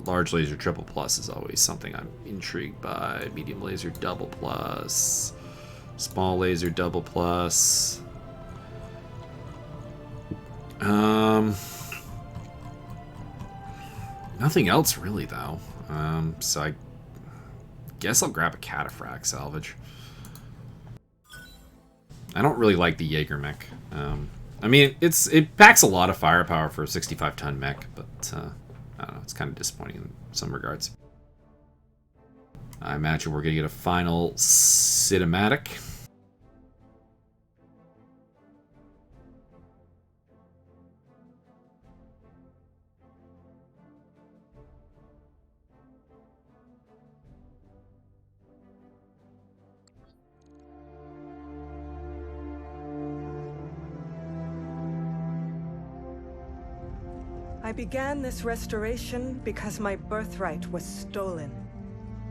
Large laser triple plus is always something I'm intrigued by. Medium laser double plus. Small laser double plus. Nothing else really though. So I guess I'll grab a cataphract salvage. I don't really like the Jaeger mech. I mean, it packs a lot of firepower for a 65-ton mech, but I don't know, it's kind of disappointing in some regards. I imagine we're gonna get a final cinematic. I began this restoration because my birthright was stolen,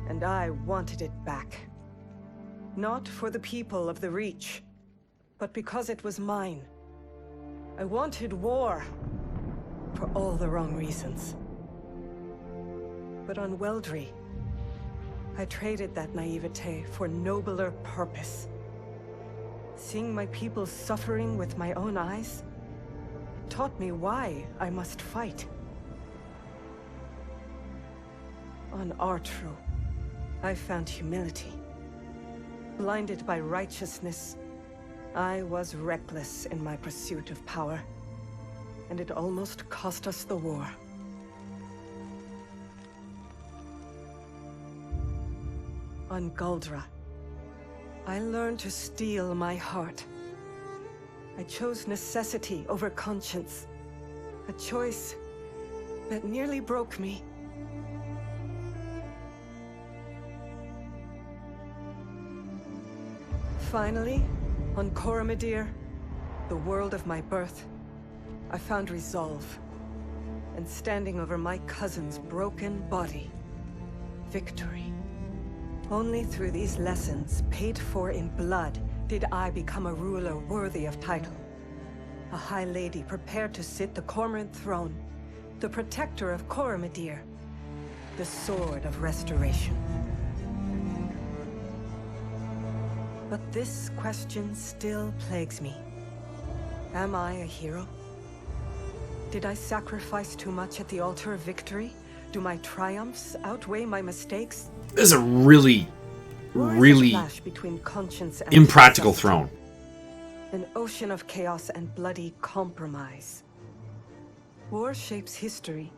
and I wanted it back. Not for the people of the Reach, but because it was mine. I wanted war, for all the wrong reasons. But on Weldry, I traded that naivete for nobler purpose. Seeing my people suffering with my own eyes taught me why I must fight. On Artru, I found humility. Blinded by righteousness, I was reckless in my pursuit of power, and it almost cost us the war. On Guldra, I learned to steel my heart. I chose necessity over conscience. A choice that nearly broke me. Finally, on Coromodir, the world of my birth, I found resolve. And standing over my cousin's broken body, victory. Only through these lessons, paid for in blood, did I become a ruler worthy of title. A high lady prepared to sit the Cormorant throne, the protector of Coromodir, the sword of restoration. But this question still plagues me. Am I a hero? Did I sacrifice too much at the altar of victory? Do my triumphs outweigh my mistakes? This is a really, War is a really clash between conscience and impractical necessity. throne. An ocean of chaos and bloody compromise. War shapes history.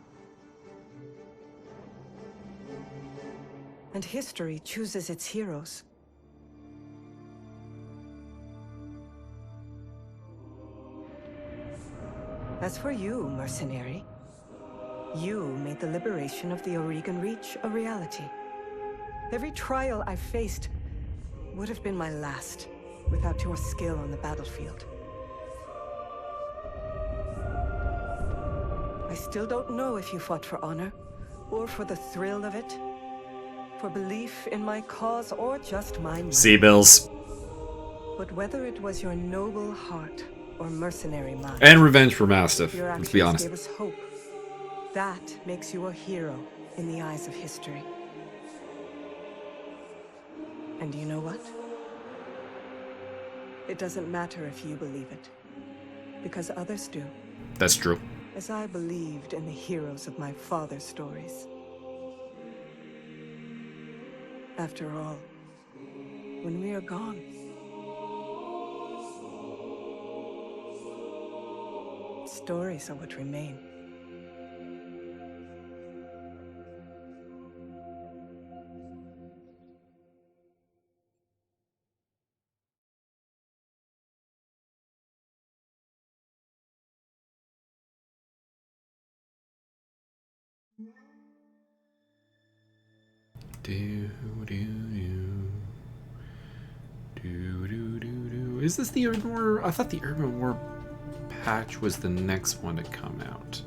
And history chooses its heroes. As for you, mercenary, you made the liberation of the Oregon Reach a reality. Every trial I faced would have been my last without your skill on the battlefield. I still don't know if you fought for honor, or for the thrill of it, for belief in my cause, or just my money. Sea bills. But whether it was your noble heart or mercenary mind, And revenge for Mastiff, your let's actions be honest. gave us hope. That makes you a hero in the eyes of history. And you know what? It doesn't matter if you believe it, because others do, That's true. as I believed in the heroes of my father's stories. After all, when we are gone, stories are what remain. Is this the Urban War? I thought the Urban War patch was the next one to come out.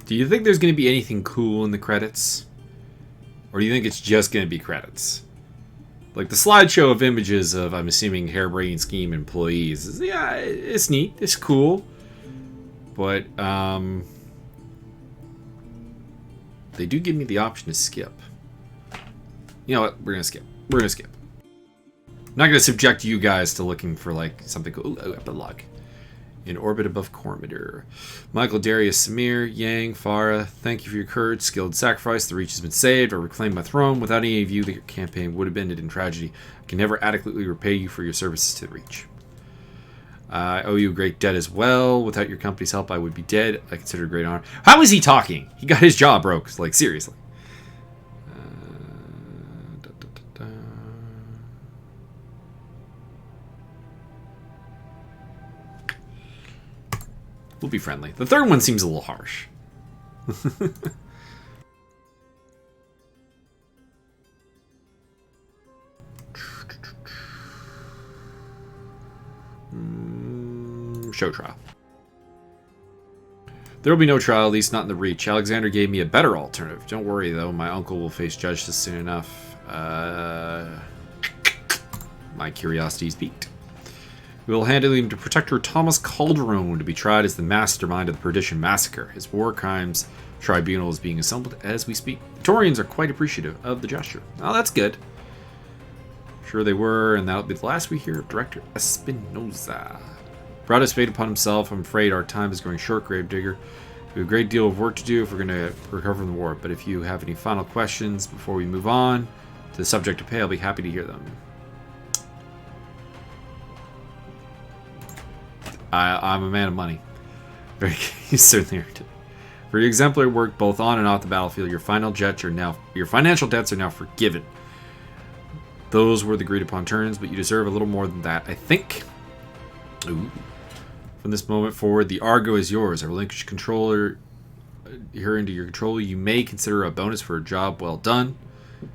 Do you think there's going to be anything cool in the credits? Or do you think it's just going to be credits? Like the slideshow of images of, I'm assuming, Harebrained Scheme employees. Yeah, it's neat. It's cool. But, they do give me the option to skip. You know what? We're going to skip. We're going to skip. I'm not going to subject you guys to looking for, like, something cool. Ooh, epilogue. In orbit above Coromodir. Michael, Darius, Samir, Yang, Farah, thank you for your courage, skill, and sacrifice. The Reach has been saved or reclaimed my throne. Without any of you, the campaign would have ended in tragedy. I can never adequately repay you for your services to the Reach. I owe you a great debt as well. Without your company's help, I would be dead. I consider it a great honor. How is he talking? He got his jaw broke. Like, seriously. We'll be friendly. The third one seems a little harsh. Show trial. There will be no trial, at least not in the Reach. Alexander gave me a better alternative. Don't worry, though. My uncle will face justice soon enough. My curiosity is piqued. We will hand him to Protector Thomas Calderon to be tried as the mastermind of the Perdition Massacre. His war crimes tribunal is being assembled as we speak. Torians are quite appreciative of the gesture. Oh, that's good. Sure they were, and that'll be the last we hear of Director Espinosa. Brought his fate upon himself. I'm afraid our time is going short, Gravedigger. We have a great deal of work to do if we're going to recover from the war, but if you have any final questions before we move on to the subject of pay, I'll be happy to hear them. I'm a man of money. You certainly are. For your exemplary work both on and off the battlefield, your financial debts are now forgiven. Those were the agreed upon terms, but you deserve a little more than that, I think. Ooh. From this moment forward, the Argo is yours. I relinquish controller here into your control. You may consider a bonus for a job well done.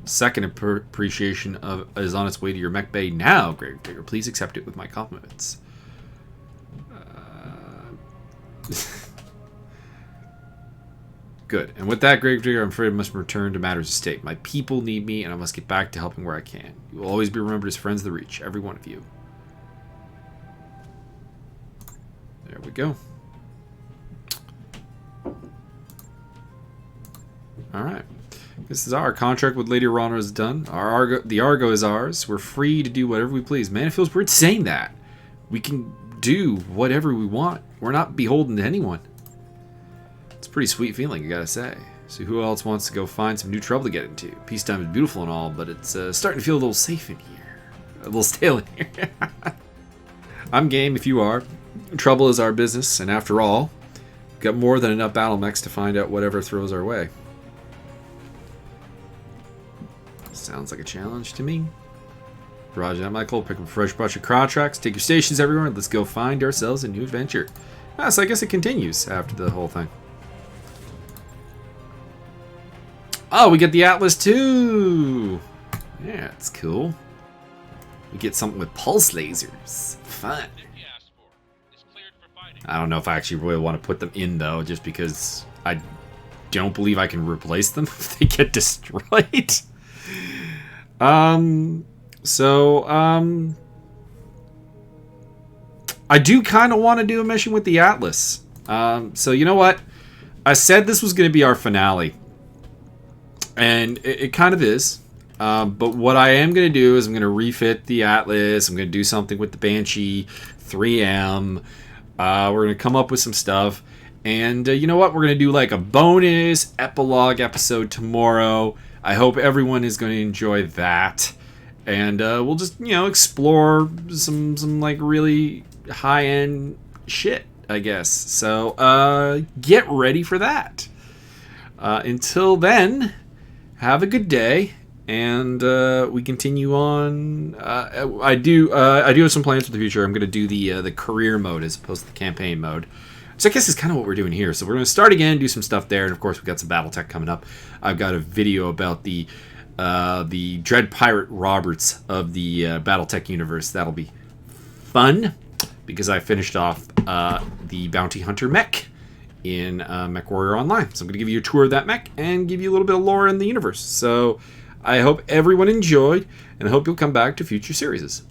Second appreciation is on its way to your mech bay now, Gravedigger. Please accept it with my compliments. Good. And with that, Gravedigger, I'm afraid I must return to matters of state. My people need me, and I must get back to helping where I can. You will always be remembered as friends of the Reach, every one of you. There we go. Alright. This is our contract with Lady Arana is done. The Argo is ours. We're free to do whatever we please. Man, it feels weird saying that. We can do whatever we want. We're not beholden to anyone. It's a pretty sweet feeling, I gotta say. So who else wants to go find some new trouble to get into? Peacetime is beautiful and all, but it's starting to feel a little safe in here. A little stale in here. I'm game if you are. Trouble is our business, and after all, we've got more than enough battle mechs to find out whatever throws our way. Sounds like a challenge to me. Roger that, Michael. Pick up a fresh bunch of contracts. Take your stations everywhere. Let's go find ourselves a new adventure. Ah, so I guess it continues after the whole thing. Oh, we get the Atlas too. Yeah, it's cool. We get something with pulse lasers. Fun. I don't know if I actually really want to put them in though, just because I don't believe I can replace them if they get destroyed. I do kind of want to do a mission with the Atlas. So you know what? I said this was going to be our finale. And it kind of is. But what I am going to do is I'm going to refit the Atlas. I'm going to do something with the Banshee 3M. We're going to come up with some stuff. And you know what? We're going to do like a bonus epilogue episode tomorrow. I hope everyone is going to enjoy that. And we'll just, you know, explore some like really high-end shit, I guess. So get ready for that. Until then, have a good day. And we continue on. I do have some plans for the future. I'm going to do the career mode as opposed to the campaign mode. So I guess it's kind of what we're doing here. So we're going to start again, do some stuff there, and of course we've got some Battletech coming up. I've got a video about the Dread Pirate Roberts of the Battletech universe. That'll be fun because I finished off the Bounty Hunter mech in Mech Warrior Online. So I'm going to give you a tour of that mech and give you a little bit of lore in the universe. So I hope everyone enjoyed, and I hope you'll come back to future series.